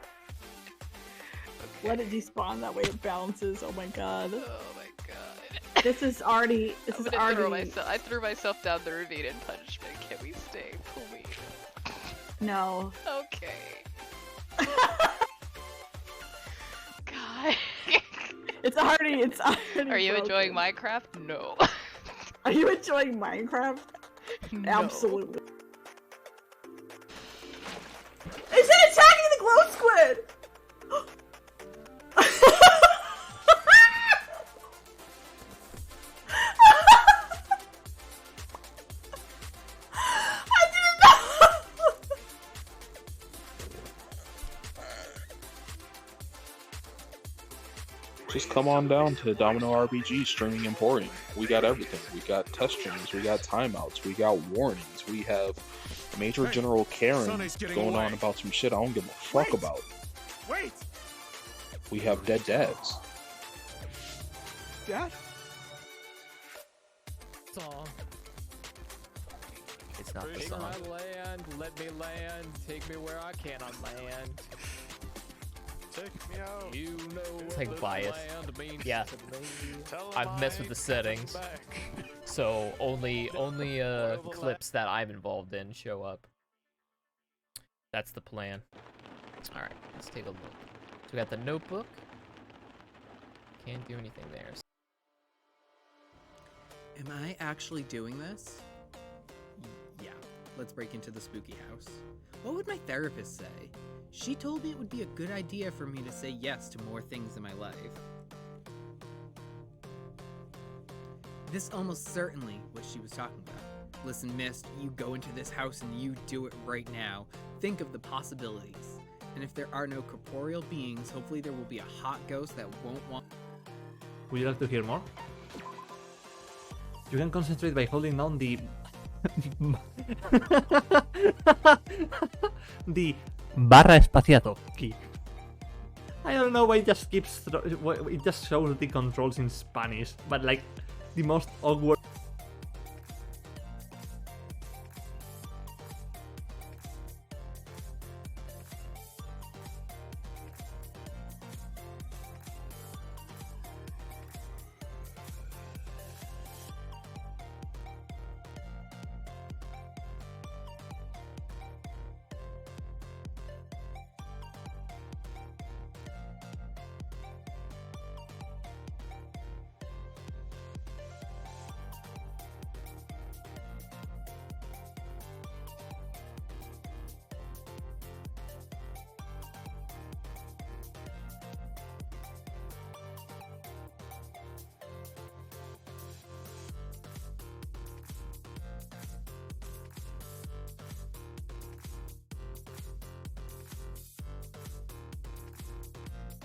Let it despawn, that way it bounces. Oh my god. Oh my god. This is already. I threw myself down the ravine in punishment. Can we stay, please? No. Okay. God. It's already. Are you broken. enjoying Minecraft? No. Are you enjoying Minecraft? No. Absolutely. Is it attacking the glow squid? I didn't know. Just come on down to Domino RPG Streaming Emporium. We got everything. We got test streams, we got timeouts, we got warnings, we have Major General Karen going on about some shit I don't give a fuck about. Wait! We have dead dads. Dad? Song. It's not the Take song. my land, let me land, take me where I can on land. Take me out. You know It's like what bias. land means Yeah. to me. Tell 'em I've messed I with the ain't coming settings. back. So only clips that I'm involved in show up. That's the plan. All right, let's take a look. So we got the notebook. Can't do anything there. Am I actually doing this? Yeah, let's break into the spooky house. What would my therapist say? She told me it would be a good idea for me to say yes to more things in my life. This almost certainly what she was talking about. Listen, Mist, you go into this house and you do it right now. Think of the possibilities. And if there are no corporeal beings, hopefully there will be a hot ghost that won't want... Would you like to hear more? You can concentrate by holding down the... the barra espaciato key. I don't know why it just keeps... it just shows the controls in Spanish, but like the most awkward...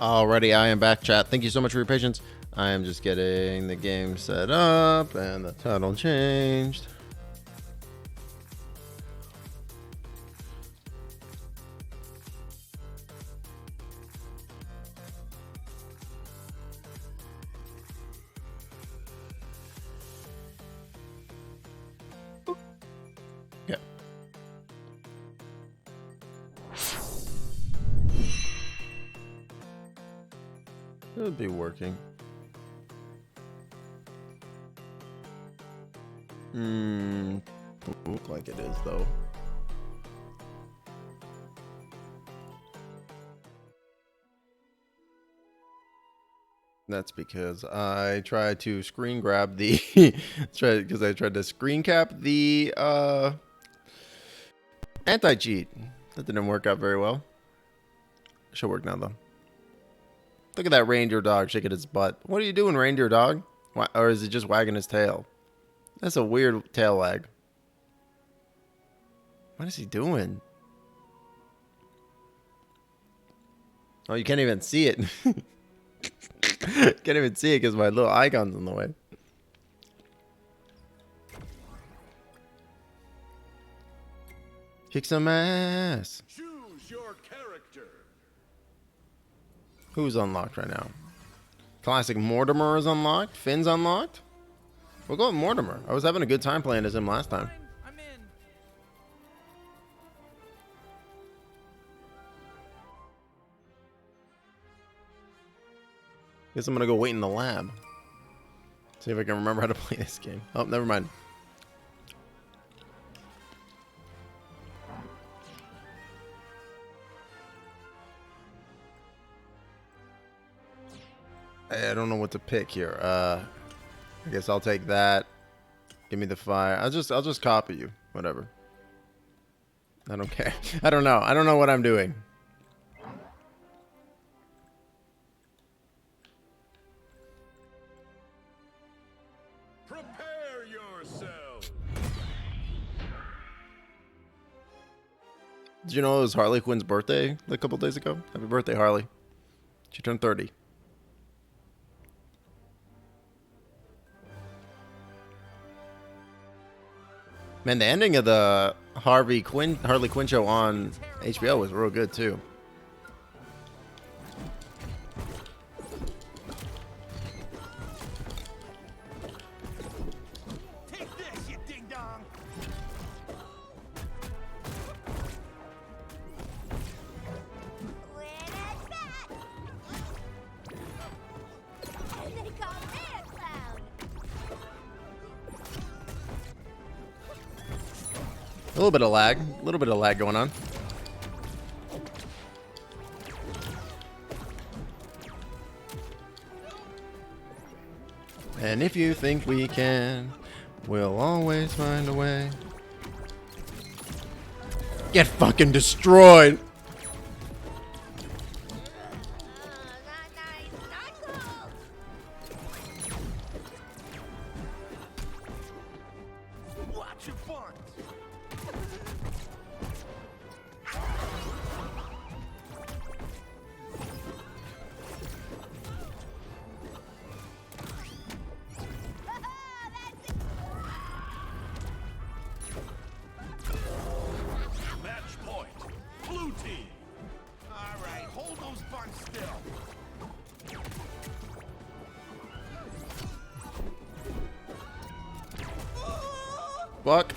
Alrighty, I am back, chat. Thank you so much for your patience. I am just getting the game set up and the title changed. It'll be working. Doesn't look like it is though. That's because I tried to screen grab the because I tried to screen cap the anti-cheat. That didn't work out very well. Should work now though. Look at that reindeer dog shaking its butt. What are you doing, reindeer dog? Or is it just wagging his tail? That's a weird tail wag. What is he doing? Oh, you can't even see it. Can't even see it because my little icon's in the way. Kick some ass. Choose your character. Who's unlocked right now? Classic Mortimer is unlocked. Finn's unlocked. We'll go with Mortimer. I was having a good time playing as him last time. I'm in. Guess I'm gonna go wait in the lab. See if I can remember how to play this game. Oh, never mind. I don't know what to pick here. I guess I'll take that. Give me the fire. I'll just copy you. Whatever. I don't care. I don't know. I don't know what I'm doing. Prepare yourself. Did you know it was Harley Quinn's birthday a couple days ago? Happy birthday, Harley. She turned 30. Man, the ending of the Harley Quinn show on HBO was real good too. Take this, you ding dong. A little bit of lag. A little bit of lag going on. And if you think we can, we'll always find a way. Get fucking destroyed. Watch your fun. Match point. Blue team. All right, hold those buns still. Fuck.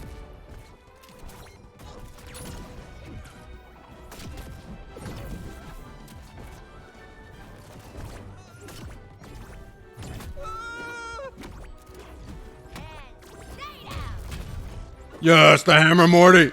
Yes, the hammer, Morty.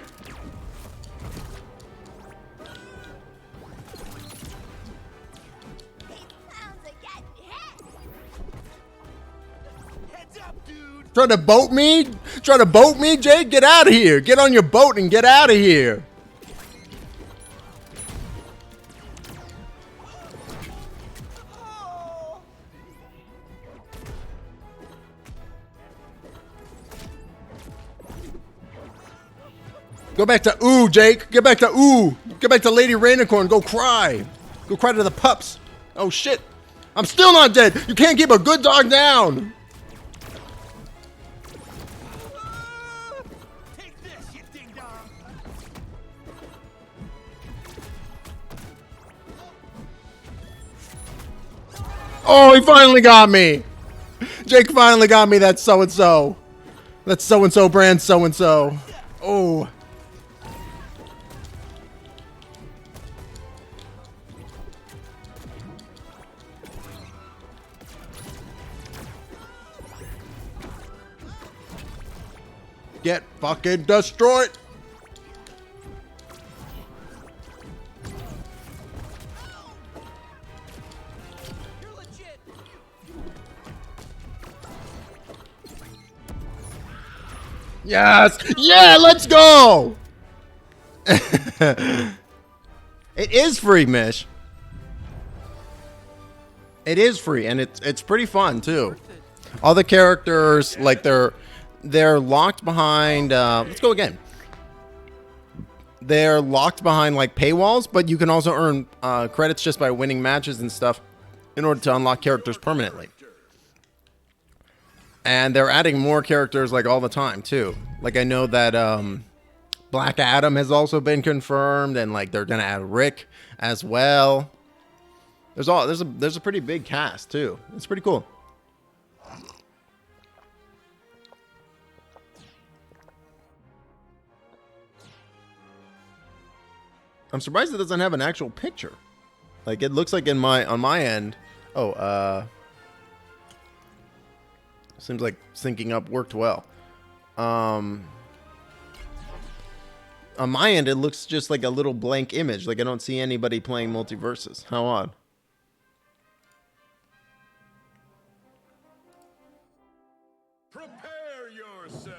Heads up, dude. Try to boat me? Try to boat me, Jake? Get out of here. Get on your boat and get out of here. Go back to ooh, Jake. Get back to ooh. Get back to Lady Rainicorn. Go cry. Go cry to the pups. Oh, shit. I'm still not dead. You can't keep a good dog down. Take this, you ding dong. Oh, he finally got me. Jake finally got me. That's so-and-so. That's so-and-so brand so-and-so. Oh. Get fucking destroyed. Yes! Yeah, let's go! It is free, Mish. It is free, and it's pretty fun too. All the characters, like they're locked behind. Let's go again. They're locked behind like paywalls, but you can also earn credits just by winning matches and stuff in order to unlock characters permanently. And they're adding more characters like all the time too. Like I know that Black Adam has also been confirmed, and like they're gonna add Rick as well. There's a pretty big cast too. It's pretty cool. I'm surprised it doesn't have an actual picture. Like it looks like on my end. Oh, seems like syncing up worked well. On my end, it looks just like a little blank image. Like I don't see anybody playing Multiversus. How odd. Prepare yourself.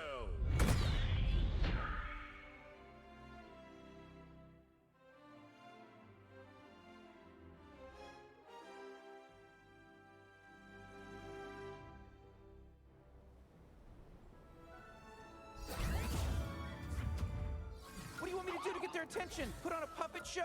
What do you want me to do to get their attention? Put on a puppet show?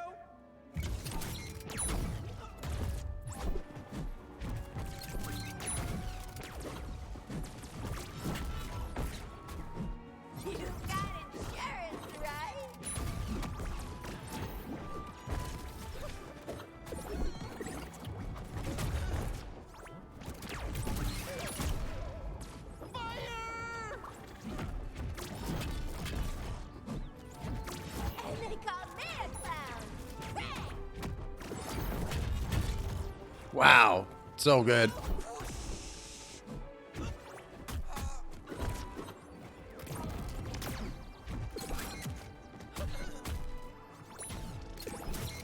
Wow, so good.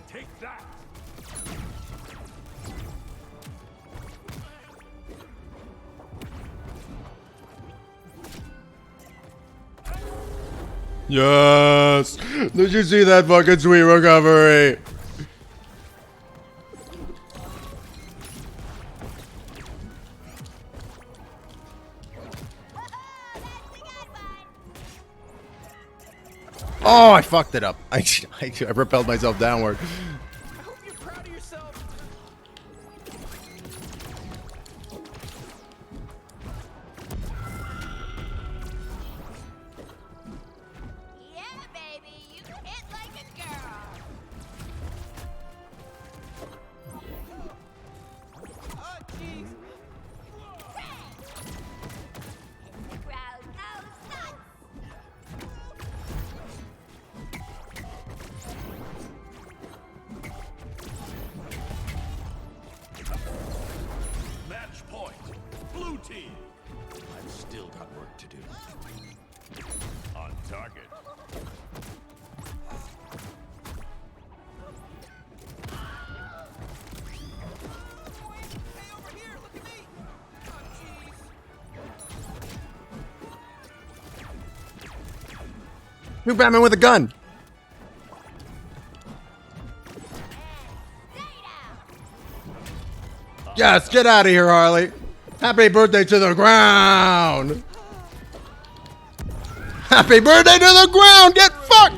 Take that. Yes! Did you see that fucking sweet recovery? Oh, I fucked it up. I repelled myself downward. I hope you're proud of yourself. Yeah, baby, you hit like a girl. Oh, jeez. And the crowd goes nuts. Match point. Blue team. I've still got work to do. On target. Hey, over here, look at me. Oh, jeez. Who Batman with a gun? Yes, get out of here, Harley. Happy birthday to the ground. Happy birthday to the ground. Get fucked.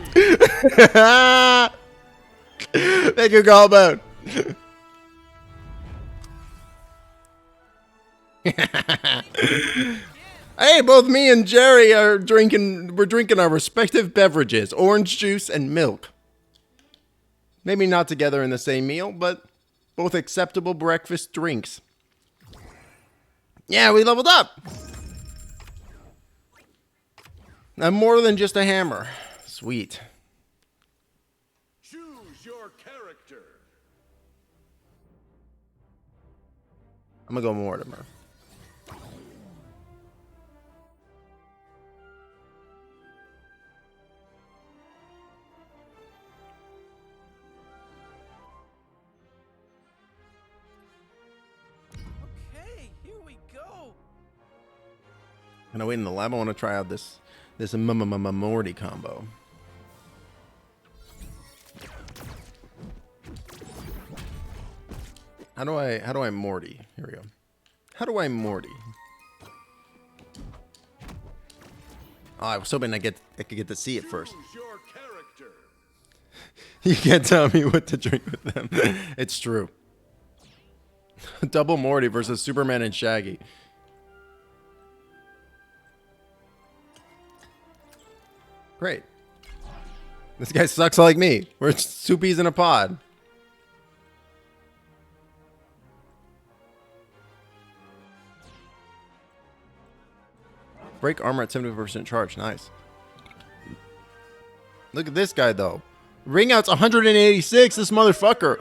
Thank you, Goldbone. Hey, both me and Jerry are drinking. We're drinking our respective beverages, orange juice and milk. Maybe not together in the same meal, but both acceptable breakfast drinks. Yeah, we leveled up. I'm more than just a hammer. Sweet. Choose your character. I'm gonna go Mortimer. Can I wait in the lab? I want to try out this Morty combo. How do I Morty? Here we go. How do I Morty? Oh, I was hoping I could get to see it first. You can't tell me what to drink with them. It's true. Double Morty versus Superman and Shaggy. Great. This guy sucks like me. We're two peas in a pod. Break armor at 70% charge. Nice. Look at this guy, though. Ring out's 186. This motherfucker.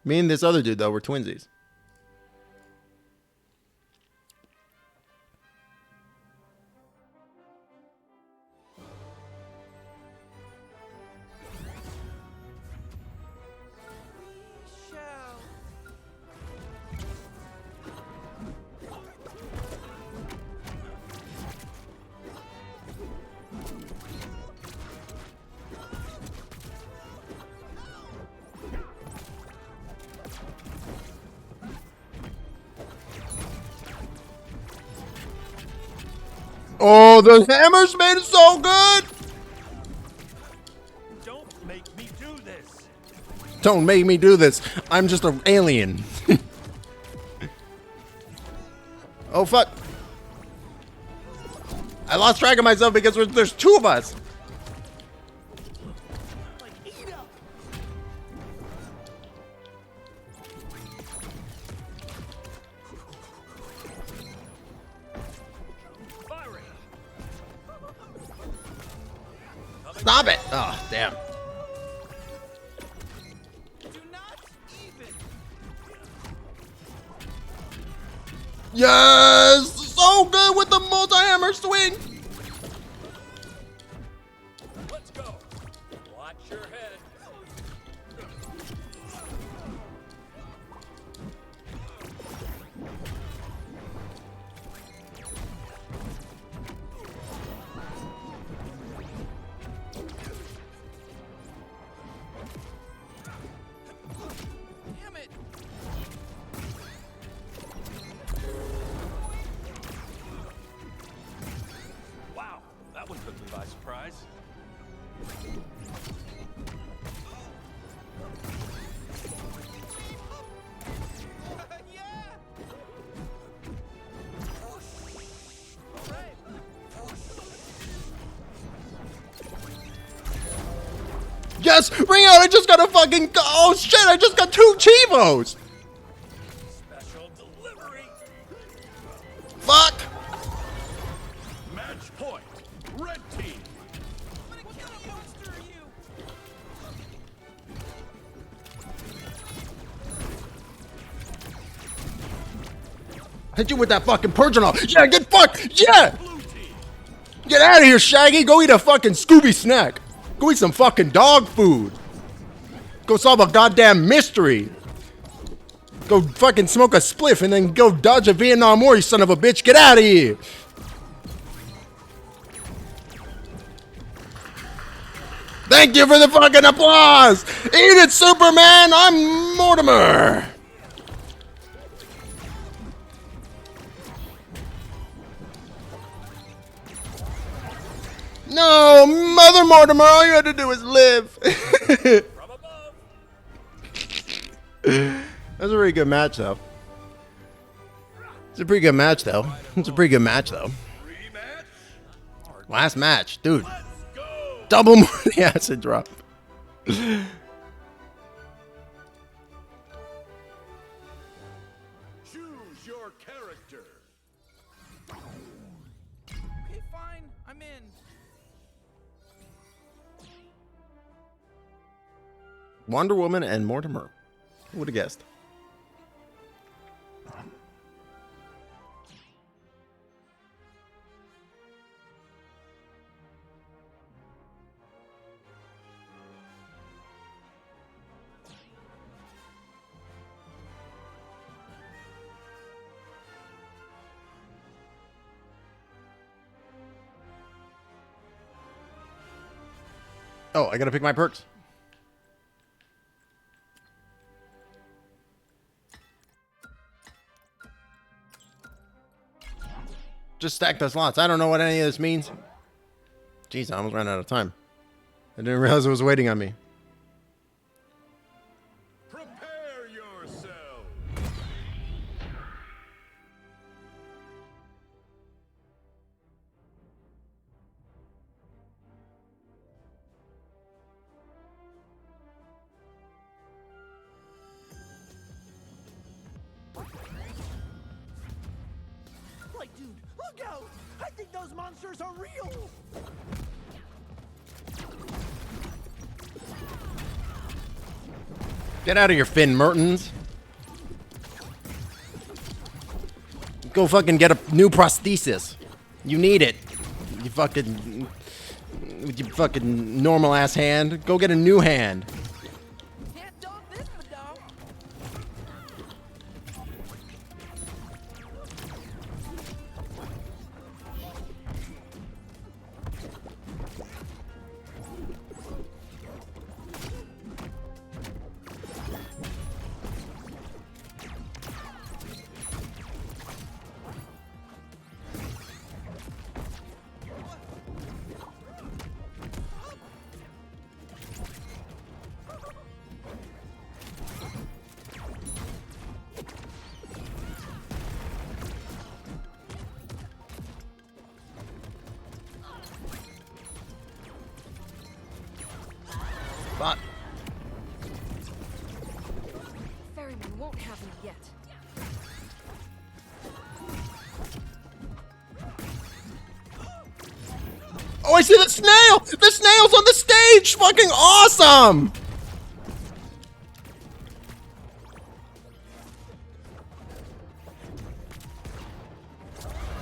Me and this other dude, though, we're twinsies. Oh, the hammers made it so good! Don't make me do this. Don't make me do this. I'm just an alien. Oh, fuck. I lost track of myself because there's two of us. Stop it! Oh, damn. Yes! So good with the multi-hammer swing! Let's go. Watch your head. Damn it. Wow, that one took me by surprise. Yes! Ring out! I just got a fucking... Oh, shit! I just got 2 Chivos! Special delivery. Fuck! Match point. Red team. Hit you with that fucking Pergenol. Yeah, get fucked! Yeah! Get out of here, Shaggy! Go eat a fucking Scooby snack! Go eat some fucking dog food! Go solve a goddamn mystery! Go fucking smoke a spliff and then go dodge a Vietnam War, you son of a bitch! Get out of here! Thank you for the fucking applause! Eat it, Superman! I'm Mortimer! No, Mother Mortimer, all you had to do was live. That's a pretty good match, though. It's a pretty good match, though. It's a pretty good match, though. Last match, dude. Double more the acid drop. Choose your character. Okay, fine. I'm in. Wonder Woman and Mortimer. Who would have guessed? Oh, I gotta pick my perks. Just stack the slots. I don't know what any of this means. Jeez, I almost ran out of time. I didn't realize it was waiting on me. Prepare yourself. Like, dude, look out! I think those monsters are real! Get out of here, Finn Mertens. Go fucking get a new prosthesis. You need it. You fucking... With your fucking normal ass hand. Go get a new hand. Can't dog this, madame! Fuck. Ferryman won't have me yet. Oh, I see the snail! The snail's on the stage! Fucking awesome!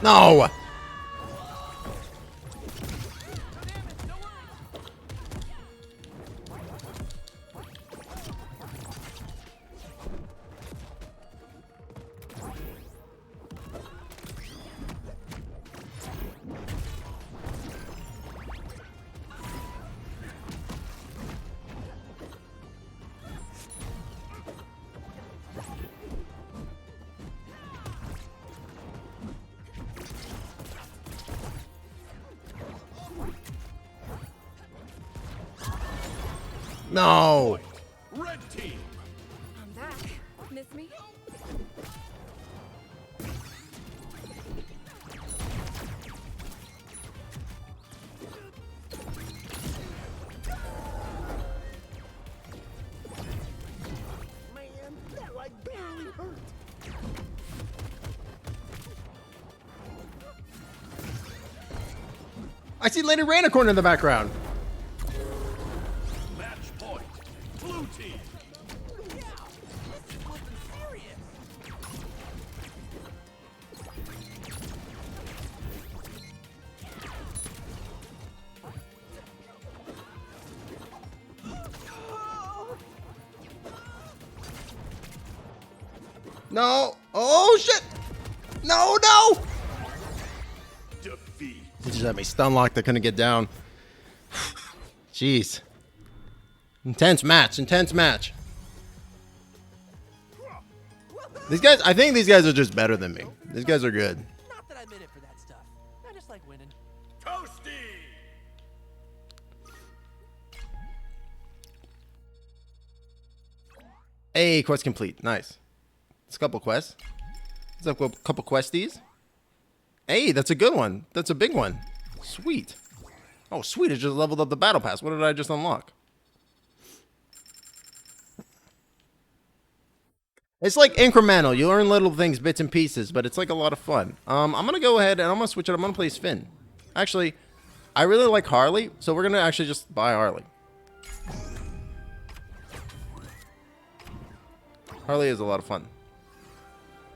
No! No! Red team. I'm back. Miss me? Man, that like barely hurt. I see Lady Ranicorn in the background. Match point. Blue team. Yeah, this is flipping serious. No! Oh shit! No, no! Defeat. He just had me stun locked. I couldn't get down. Jeez. Intense match. Intense match. These guys, I think these guys are just better than me. These guys are good. Not that I'm in it for that stuff. I just like winning. Toasty. Hey, quest complete. Nice. It's a couple quests. Let's have a couple questies. Hey, that's a good one. That's a big one. Sweet. Oh, sweet. It just leveled up the battle pass. What did I just unlock? It's like incremental. You learn little things, bits and pieces, but it's like a lot of fun. I'm going to go ahead and I'm going to switch it. I'm going to play Finn. Actually, I really like Harley, so we're going to actually just buy Harley. Harley is a lot of fun.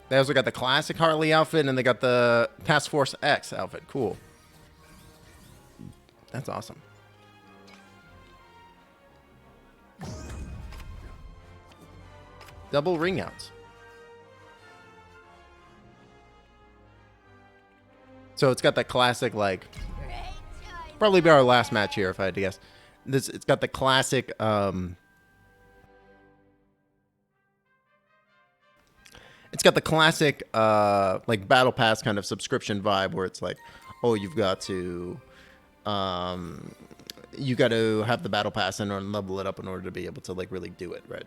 They also got the classic Harley outfit, and they got the Task Force X outfit. Cool. That's awesome. Double ring outs. So it's got that classic, like, probably be our last match here if I had to guess. It's got the classic like battle pass kind of subscription vibe where it's like, oh, you got to have the battle pass and level it up in order to be able to like really do it, right?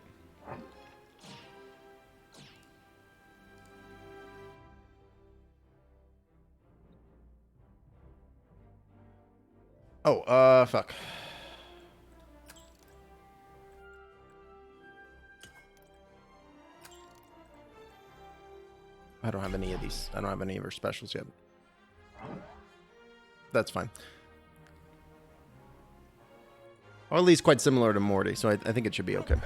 Oh, fuck. I don't have any of these. I don't have any of her specials yet. That's fine. Or at least quite similar to Morty, so I think it should be okay.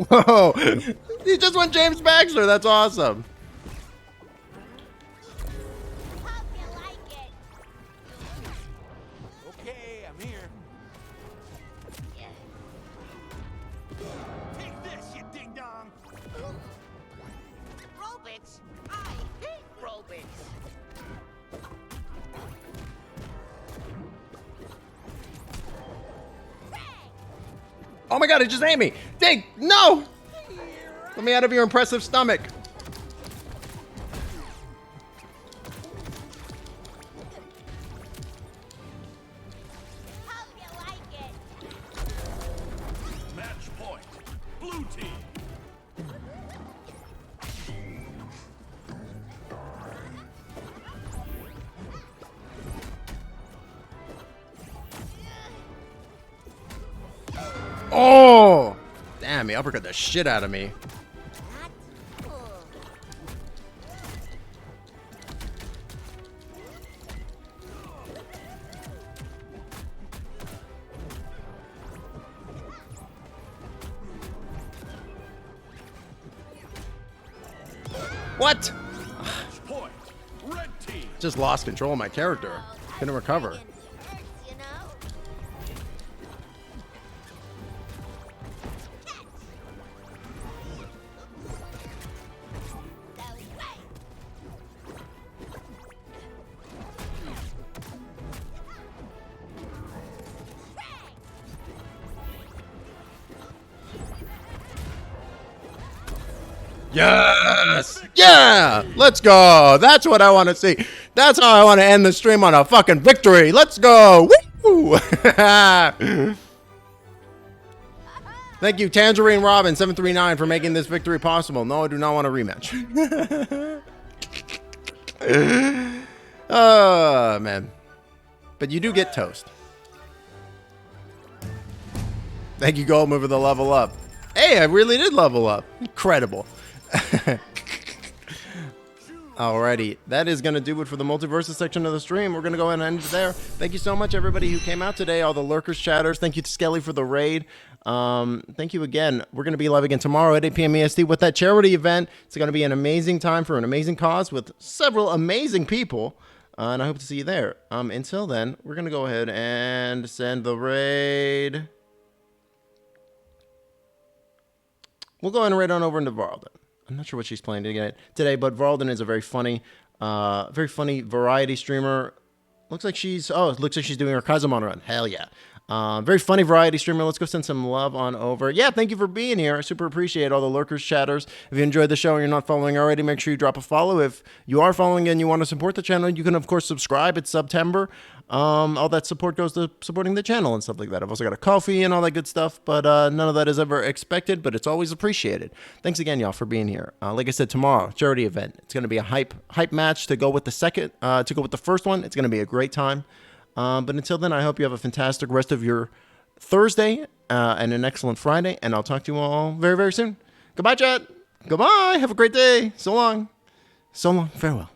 Whoa! He just went James Baxter. That's awesome. Okay, I'm here. Take this, you ding dong. Robots? I hate robots. Oh my god, it just ate me! Dig! No! Let me out of your impressive stomach. Match point. Blue team. Oh! Damn, he uppercut the shit out of me. What? Point. Red team. Just lost control of my character. Couldn't recover. Yes! Yeah! Let's go! That's what I want to see. That's how I want to end the stream, on a fucking victory. Let's go! Woo! Thank you, Tangerine Robin 739 for making this victory possible. No, I do not want a rematch. Oh, man. But you do get toast. Thank you, Goldmover, for the level up. Hey, I really did level up. Incredible. Alrighty, that is going to do it for the Multiversus section of the stream. We're going to go ahead and end it there. Thank you so much, everybody who came out today, all the lurkers, chatters. Thank you to Skelly for the raid. Thank you again. We're going to be live again tomorrow at 8 p.m. EST with that charity event. It's going to be an amazing time for an amazing cause with several amazing people. And I hope to see you there. Until then, we're going to go ahead and send the raid. We'll go ahead and raid on over into Varlden. I'm not sure what she's playing today, but Varlden is a very funny variety streamer. Looks like she's doing her Kazumon run. Hell yeah. Very funny variety streamer. Let's go send some love on over. Yeah, thank you for being here. I super appreciate all the lurkers, chatters. If you enjoyed the show and you're not following already, make sure you drop a follow. If you are following and you want to support the channel, you can, of course, subscribe. It's September. All that support goes to supporting the channel and stuff like that. I've also got a coffee and all that good stuff, but none of that is ever expected, but it's always appreciated. Thanks again, y'all, for being here. Like I said, tomorrow, charity event. It's going to be a hype match to go with the first one. It's going to be a great time. But until then, I hope you have a fantastic rest of your Thursday and an excellent Friday. And I'll talk to you all very, very soon. Goodbye, chat. Goodbye. Have a great day. So long. So long. Farewell.